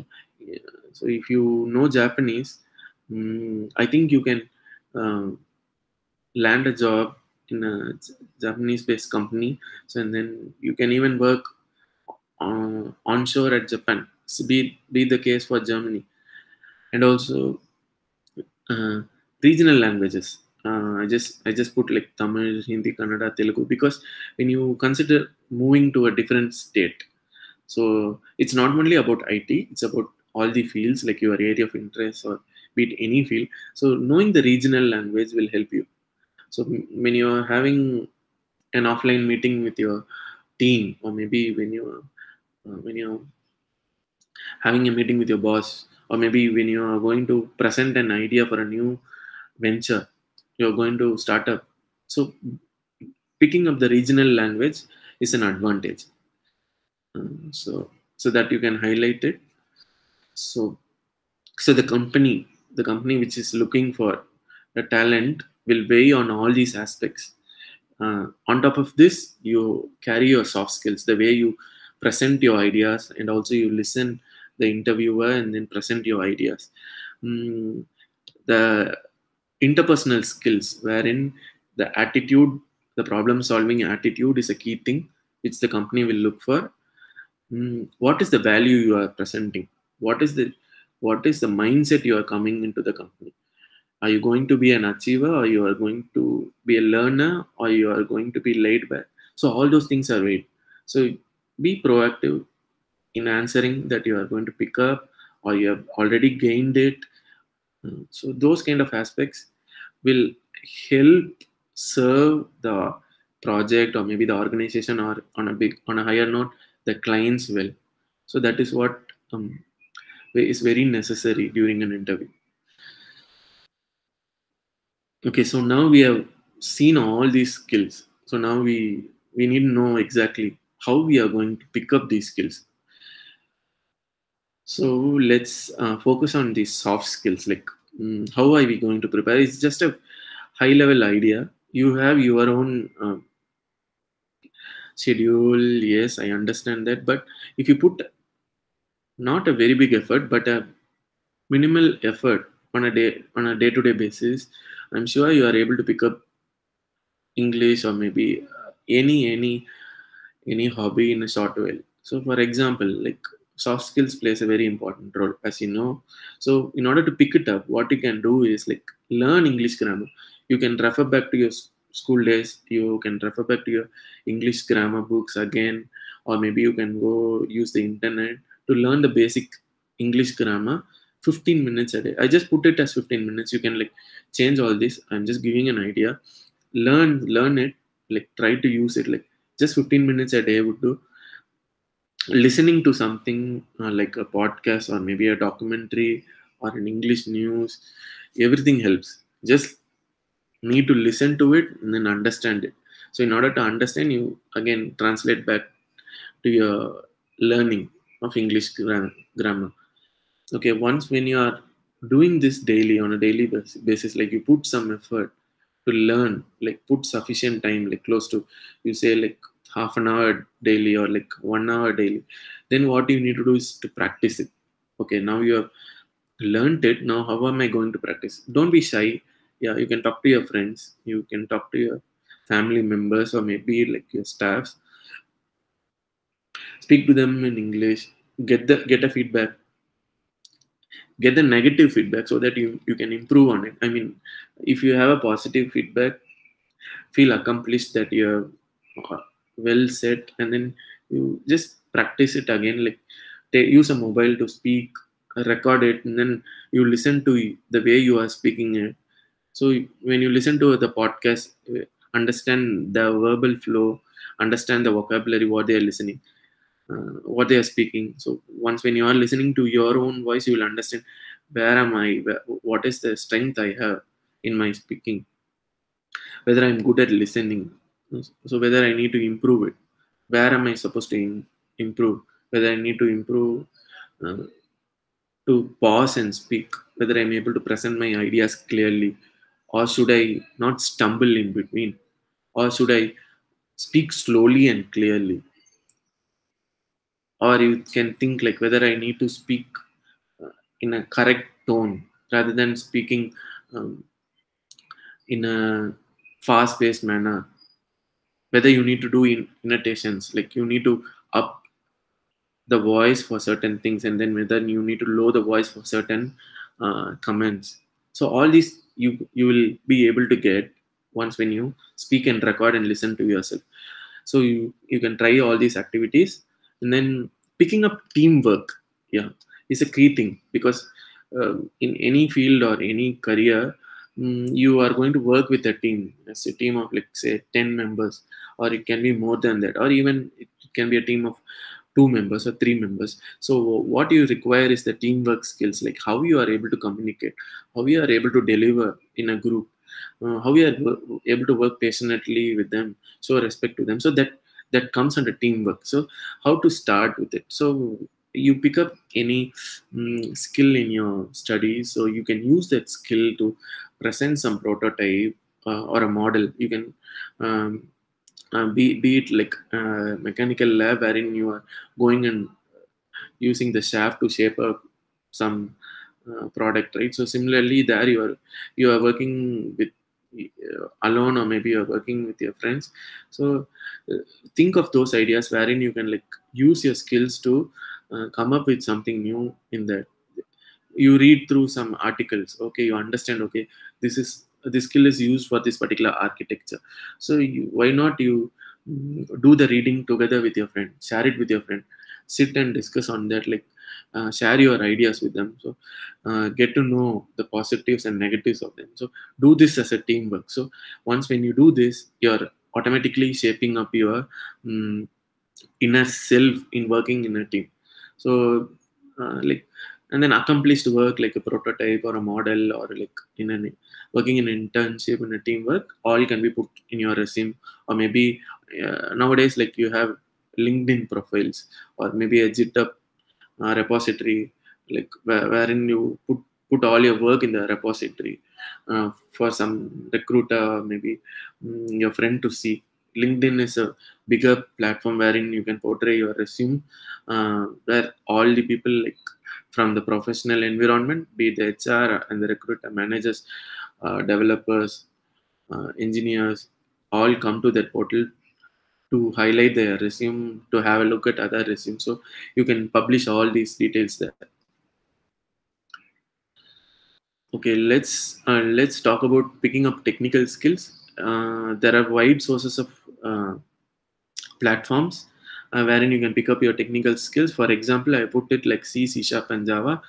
if you know Japanese, I think you can land a job in a Japanese-based company. So and then you can even work onshore at Japan. So be the case for Germany. And also regional languages. I just put like Tamil, Hindi, Kannada, Telugu, because when you consider moving to a different state, so it's not only about IT, it's about all the fields, like your area of interest or be it any field. So knowing the regional language will help you. So when you are having an offline meeting with your team, or maybe when you're having a meeting with your boss, or maybe when you are going to present an idea for a new venture, you're going to start up. So picking up the regional language is an advantage. So that you can highlight it. So the company which is looking for a talent will weigh on all these aspects. On top of this, you carry your soft skills, the way you present your ideas, and also you listen the interviewer and then present your ideas. The interpersonal skills, wherein the attitude, the problem solving attitude is a key thing which the company will look for. What is the value you are presenting? What is the mindset you are coming into the company? Are you going to be an achiever, or you are going to be a learner, or you are going to be laid back? So all those things are weighed. So be proactive in answering that you are going to pick up, or you have already gained it. So those kind of aspects will help serve the project, or maybe the organization, or on a higher note, the clients will. So that is what is very necessary during an interview. Okay, so now we have seen all these skills. So now we need to know exactly how we are going to pick up these skills. So let's focus on these soft skills, like how are we going to prepare? It's just a high level idea. You have your own schedule. Yes, I understand that, but if you put not a very big effort, but a minimal effort on a day-to-day basis, I'm sure you are able to pick up English, or maybe any hobby in a short while. So for example, like soft skills plays a very important role, as you know. So in order to pick it up, what you can do is like learn English grammar. You can refer back to your school days. You can refer back to your English grammar books again, or maybe you can go use the internet to learn the basic English grammar. 15 minutes a day. I just put it as 15 minutes. You can like change all this. I'm just giving an idea. Learn it, like try to use it, like just 15 minutes a day would do. Listening to something like a podcast, or maybe a documentary, or an English news, everything helps. Just need to listen to it and then understand it. So in order to understand, you again translate back to your learning of English grammar. Okay, once when you are doing this daily, on a daily basis, like you put some effort to learn, like put sufficient time, like close to, you say like half an hour daily, or like 1 hour daily, then what you need to do is to practice it. Okay, now you have learned it. Now how am I going to practice? Don't be shy. Yeah, you can talk to your friends, you can talk to your family members, or maybe like your staffs. Speak to them in English. Get a feedback. Get the negative feedback, so that you can improve on it. I mean, if you have a positive feedback, feel accomplished that you have well set, and then you just practice it again. Like use a mobile to speak, record it, and then you listen to the way you are speaking it. So when you listen to the podcast, understand the verbal flow, understand the vocabulary, what they are listening, what they are speaking. So once when you are listening to your own voice, you will understand what is the strength I have in my speaking, whether I'm good at listening, so whether I need to improve it, where am I supposed to improve, whether I need to improve to pause and speak, whether I'm able to present my ideas clearly, or should I not stumble in between, or should I speak slowly and clearly. Or you can think like whether I need to speak in a correct tone, rather than speaking in a fast-paced manner. Whether you need to do annotations, like you need to up the voice for certain things, and then whether you need to lower the voice for certain comments. So all these you will be able to get once when you speak and record and listen to yourself. So you can try all these activities. And then picking up teamwork, yeah, is a key thing, because in any field or any career, you are going to work with a team. As a team of, like, say 10 members, or it can be more than that, or even it can be a team of 2 members or 3 members. So what you require is the teamwork skills, like how you are able to communicate, how you are able to deliver in a group, how we are able to work passionately with them, show respect to them. So that comes under teamwork. So how to start with it? So you pick up any skill in your studies, so you can use that skill to present some prototype or a model. You can be it like mechanical lab, wherein you are going and using the shaft to shape up some product, right? So similarly, there you are working with alone, or maybe you're working with your friends. So think of those ideas wherein you can, like, use your skills to come up with something new. In that, you read through some articles, okay, you understand, okay, this skill is used for this particular architecture. So why not you do the reading together with your friend, share it with your friend, sit and discuss on that, like share your ideas with them. So get to know the positives and negatives of them. So do this as a teamwork. So once when you do this, you're automatically shaping up your inner self in working in a team. So like, and then accomplished work like a prototype or a model, or like in an working in an internship in a teamwork, all can be put in your resume. Or maybe nowadays, like, you have LinkedIn profiles, or maybe a GitHub repository, like wherein you put all your work in the repository for some recruiter, maybe your friend to see. LinkedIn is a bigger platform wherein you can portray your resume, where all the people, like, from the professional environment, be it the HR and the recruiter, managers, developers, engineers, all come to that portal to highlight their resume, to have a look at other resumes. So you can publish all these details there. Okay, let's talk about picking up technical skills. There are wide sources of platforms wherein you can pick up your technical skills. For example, I put it like C, C# and Java.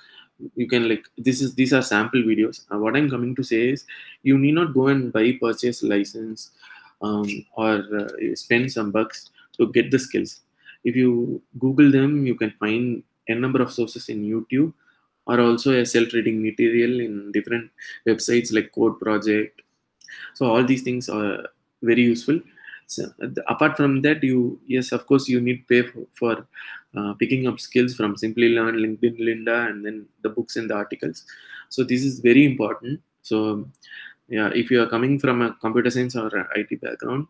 You can, like, these are sample videos. What I'm coming to say is, you need not go and purchase license or spend some bucks to get the skills. If you Google them, you can find a number of sources in YouTube, or also a self-reading material in different websites like Code Project. So all these things are very useful. So apart from that, yes, of course, you need pay for picking up skills from Simplilearn, LinkedIn, Lynda, and then the books and the articles. So this is very important. So yeah, if you are coming from a computer science or IT background,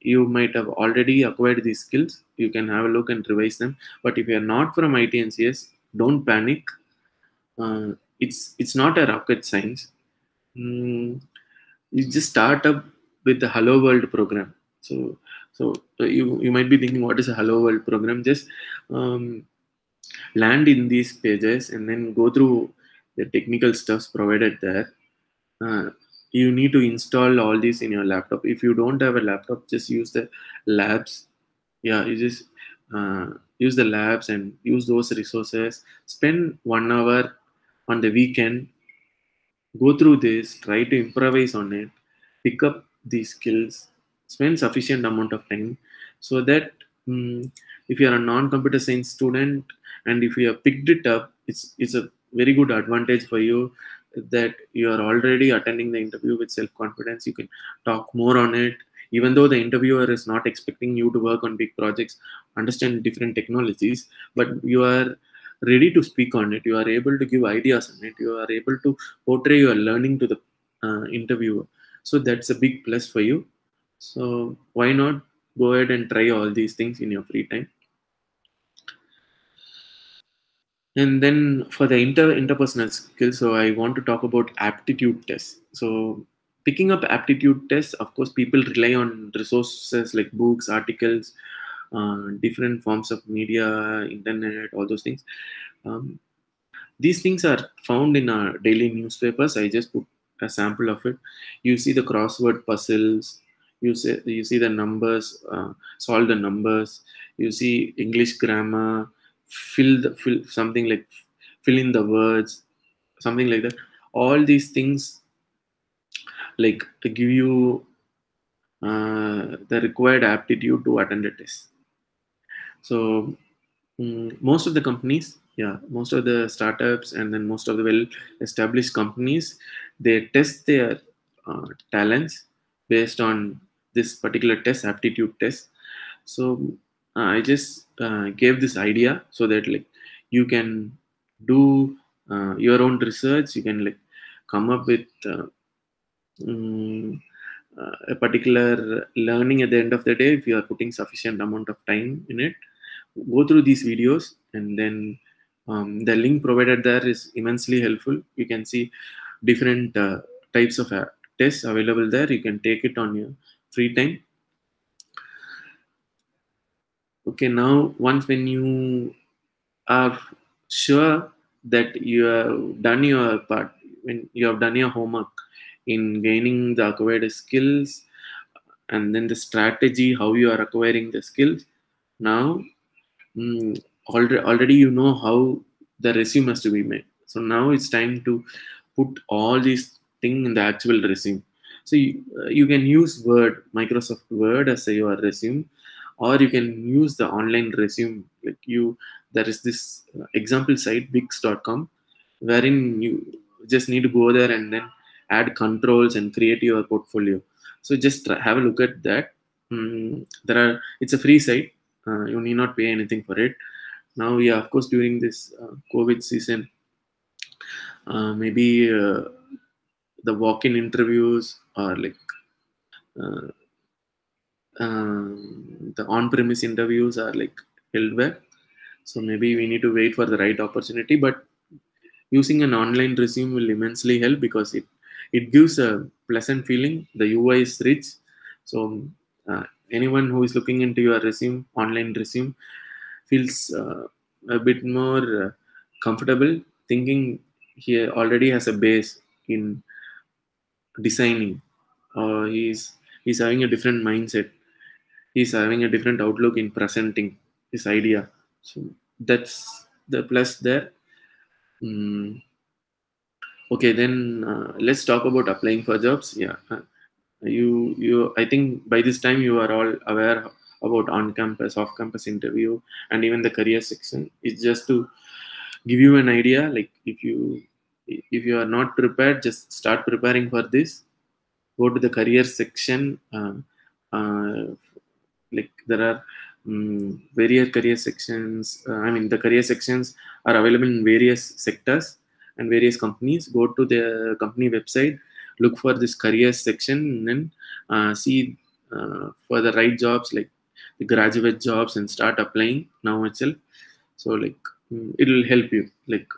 you might have already acquired these skills. You can have a look and revise them. But if you are not from IT and CS, don't panic. It's not a rocket science. You just start up with the Hello World program. So you might be thinking, what is a Hello World program? Just land in these pages and then go through the technical stuffs provided there. You need to install all these in your laptop. If you don't have a laptop, just use the labs. Yeah, you just use the labs and use those resources. Spend 1 hour on the weekend, go through this, try to improvise on it, pick up these skills, spend sufficient amount of time, so that if you are a non-computer science student and if you have picked it up, it's a very good advantage for you, that you are already attending the interview with self-confidence. You can talk more on it, even though the interviewer is not expecting you to work on big projects, understand different technologies, but you are ready to speak on it. You are able to give ideas on it. You are able to portray your learning to the interviewer. So that's a big plus for you. So why not go ahead and try all these things in your free time? And then for the interpersonal skills, so I want to talk about aptitude tests. So picking up aptitude tests, of course, people rely on resources like books, articles, different forms of media, internet, all those things. These things are found in our daily newspapers. I just put a sample of it. You see the crossword puzzles. You see the numbers, solve the numbers. You see English grammar, fill something like fill in the words, something like that. All these things like give you the required aptitude to attend a test. So most of the companies, most of the startups, and then most of the well-established companies, they test their talents based on this particular test, aptitude test. So I just gave this idea so that like you can do your own research. You can like come up with a particular learning at the end of the day if you are putting sufficient amount of time in it. Go through these videos, and then the link provided there is immensely helpful. You can see different types of tests available there. You can take it on your free time. Okay, now once when you are sure that you have done your part, when you have done your homework in gaining the acquired skills, and then the strategy how you are acquiring the skills, now already you know how the resume has to be made. So now it's time to put all these things in the actual resume. So you can use Microsoft Word as your resume, or you can use the online resume. Like there is this example site Wix.com, wherein you just need to go there and then add controls and create your portfolio. So just have a look at that. It's a free site. You need not pay anything for it. Now, of course, during this COVID season, maybe the walk-in interviews or like the on-premise interviews are like held back. So maybe we need to wait for the right opportunity. But using an online resume will immensely help because it gives a pleasant feeling. The UI is rich. So anyone who is looking into your resume, online resume, feels a bit more comfortable thinking he already has a base in designing, or he's having a different mindset, he's having a different outlook in presenting his idea. So that's the plus there. Okay, then let's talk about applying for jobs. You I think by this time you are all aware about on-campus, off-campus interview, and even the career section. It's just to give you an idea, like if you are not prepared, just start preparing for this. Go to the career section. Like there are various career sections. The career sections are available in various sectors and various companies. Go to the company website, look for this career section, and then see for the right jobs, like the graduate jobs, and start applying now itself. So like it will help you, like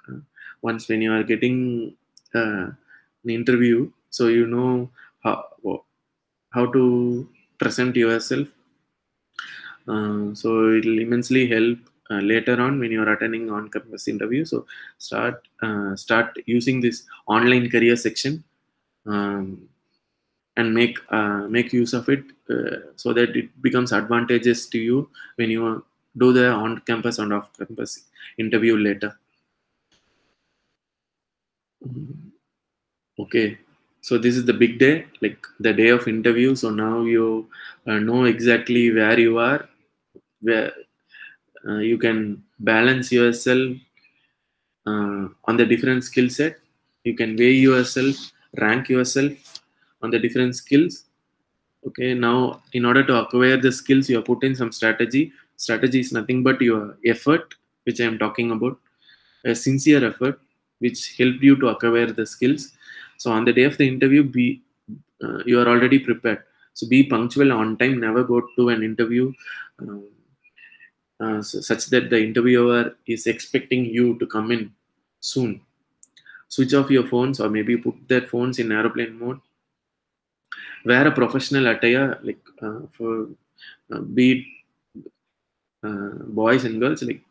once when you are getting an interview, so you know how to present yourself. So it will immensely help later on when you are attending on-campus interview. So start using this online career section and make use of it so that it becomes advantageous to you when you do the on-campus and off-campus interview later. Okay, so this is the big day, like the day of interview. So now you know exactly where you are, where you can balance yourself on the different skill set. You can weigh yourself, rank yourself on the different skills. Okay, now in order to acquire the skills, you have put in some strategy. Strategy is nothing but your effort, which I am talking about, a sincere effort, which helped you to acquire the skills. So on the day of the interview, you are already prepared. So be punctual, on time. Never go to an interview such that the interviewer is expecting you to come in soon. Switch off your phones, or maybe put their phones in aeroplane mode. Wear a professional attire, like for be it boys and girls, like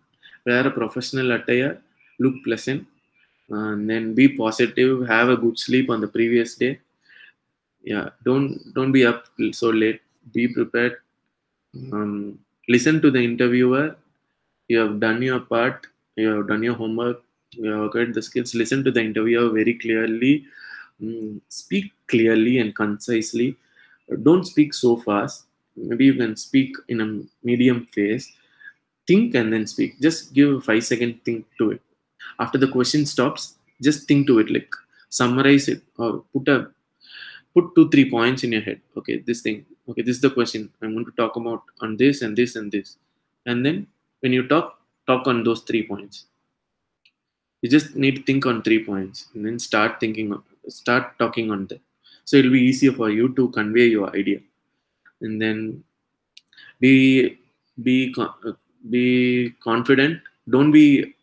wear a professional attire, look pleasant. and then be positive, have a good sleep on the previous day. Yeah, don't be up so late. Be prepared. Listen to the interviewer. You have done your part. You have done your homework. You have got the skills. Listen to the interviewer very clearly. Speak clearly and concisely. Don't speak so fast. Maybe you can speak in a medium phase. Think and then speak. Just give a 5-second think to it. After the question stops, just think to it, like summarize it, or put 2-3 points in your head. Okay, this thing. Okay, this is the question I'm going to talk about on this and this and this. And then when you talk on those 3 points. You just need to think on 3 points and then start talking on them. So it'll be easier for you to convey your idea. And then be confident. Don't be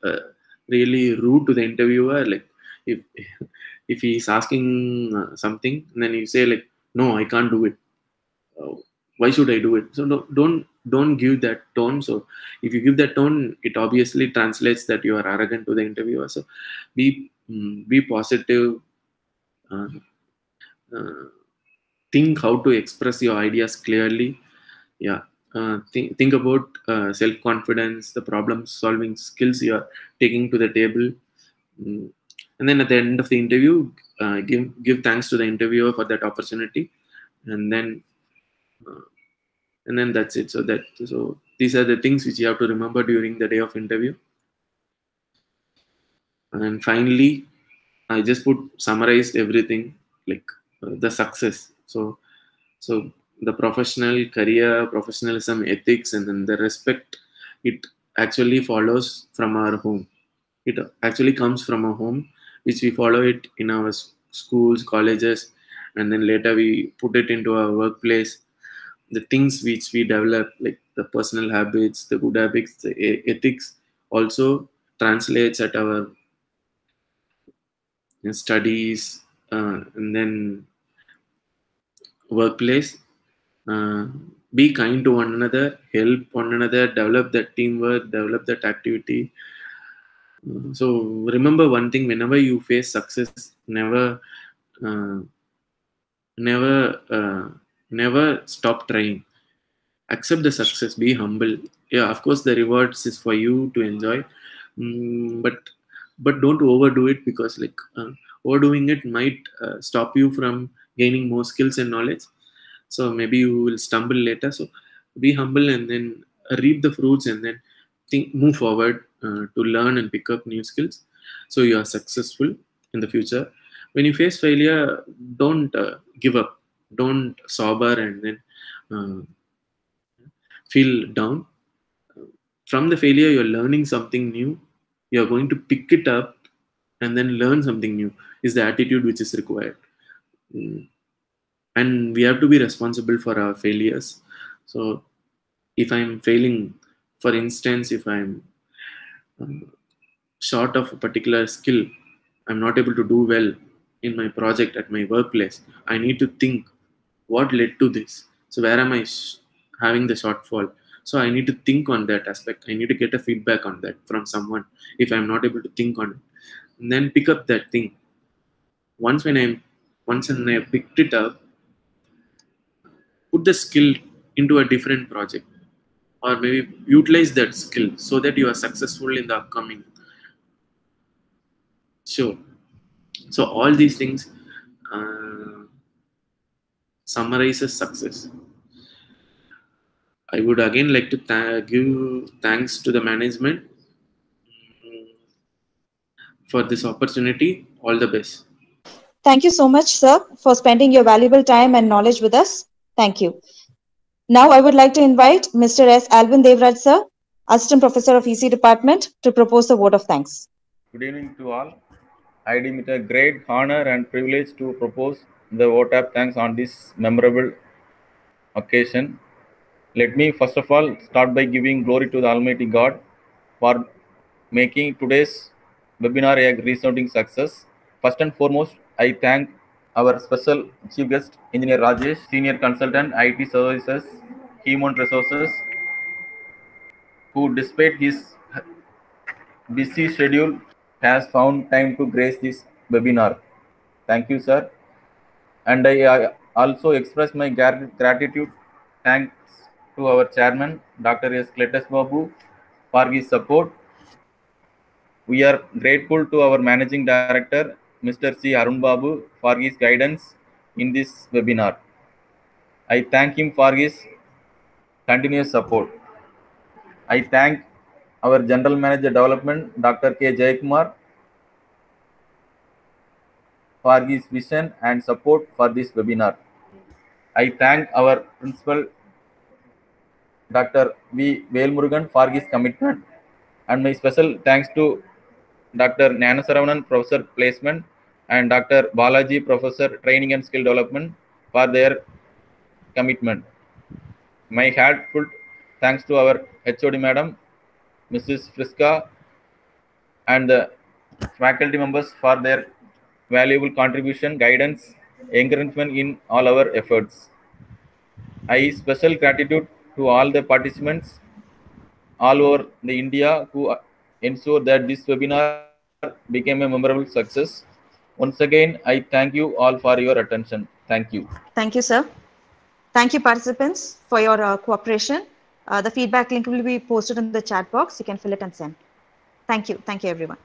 really rude to the interviewer. Like if he's asking something, and then you say like, no, I can't do it. Why should I do it? So don't give that tone. So if you give that tone, it obviously translates that you are arrogant to the interviewer. So be positive. Think how to express your ideas clearly. Yeah. Think about self-confidence, the problem-solving skills you are taking to the table. And then at the end of the interview, give thanks to the interviewer for that opportunity, and then that's it. So these are the things which you have to remember during the day of interview. And finally, I just summarized everything, like the success. So the professional career, professionalism, ethics, and then the respect, it actually follows from our home. It actually comes from a home, which we follow it in our schools, colleges, and then later we put it into our workplace. The things which we develop, like the personal habits, the good habits, the ethics, also translates at our studies, and then workplace. Be kind to one another, help one another, develop that teamwork, develop that activity. So remember one thing: whenever you face success, never stop trying. Accept the success. Be humble. Yeah, of course, the rewards is for you to enjoy, but don't overdo it, because like overdoing it might stop you from gaining more skills and knowledge. So maybe you will stumble later. So be humble and then reap the fruits, and then move forward to learn and pick up new skills, so you are successful in the future. When you face failure, don't give up. Don't sober and then feel down. From the failure, you're learning something new. You're going to pick it up and then learn something new, is the attitude which is required. And we have to be responsible for our failures. So if I'm failing, for instance, if I'm short of a particular skill, I'm not able to do well in my project at my workplace, I need to think what led to this. So where am I having the shortfall? So I need to think on that aspect. I need to get a feedback on that from someone if I'm not able to think on it, and then pick up that thing. Once when I picked it up, put the skill into a different project, or maybe utilize that skill so that you are successful in the upcoming. Sure. So all these things summarizes success. I would again like to give thanks to the management for this opportunity. All the best. Thank you so much, sir, for spending your valuable time and knowledge with us. Thank you. Now I would like to invite Mr. S. Alvin Devraj, sir, Assistant Professor of EC Department, to propose the vote of thanks. Good evening to all. I deem it a great honor and privilege to propose the vote of thanks on this memorable occasion. Let me first of all start by giving glory to the Almighty God for making today's webinar a resounding success. First and foremost, I thank our special chief guest, Engineer Rajesh, Senior Consultant, IT Services, Human Resources, who despite his busy schedule has found time to grace this webinar. Thank you, sir. And I also express my gratitude, thanks to our chairman, Dr. S. Kletus Babu, for his support. We are grateful to our managing director, Mr. C. Arun Babu, for his guidance in this webinar. I thank him for his continuous support. I thank our General Manager Development, Dr. K. Jayakumar, for his vision and support for this webinar. I thank our Principal, Dr. V. Velmurugan, for his commitment. And my special thanks to Dr. Gnanasaravanan, Professor Placement, and Dr. Balaji, Professor Training and Skill Development, for their commitment. My heartfelt thanks to our HOD Madam, Mrs. Friska, and the faculty members for their valuable contribution, guidance, encouragement in all our efforts. I special gratitude to all the participants all over the India who ensure that this webinar became a memorable success. Once again, I thank you all for your attention. Thank you. Thank you, sir. Thank you, participants, for your cooperation. The feedback link will be posted in the chat box. You can fill it and send. Thank you. Thank you, everyone.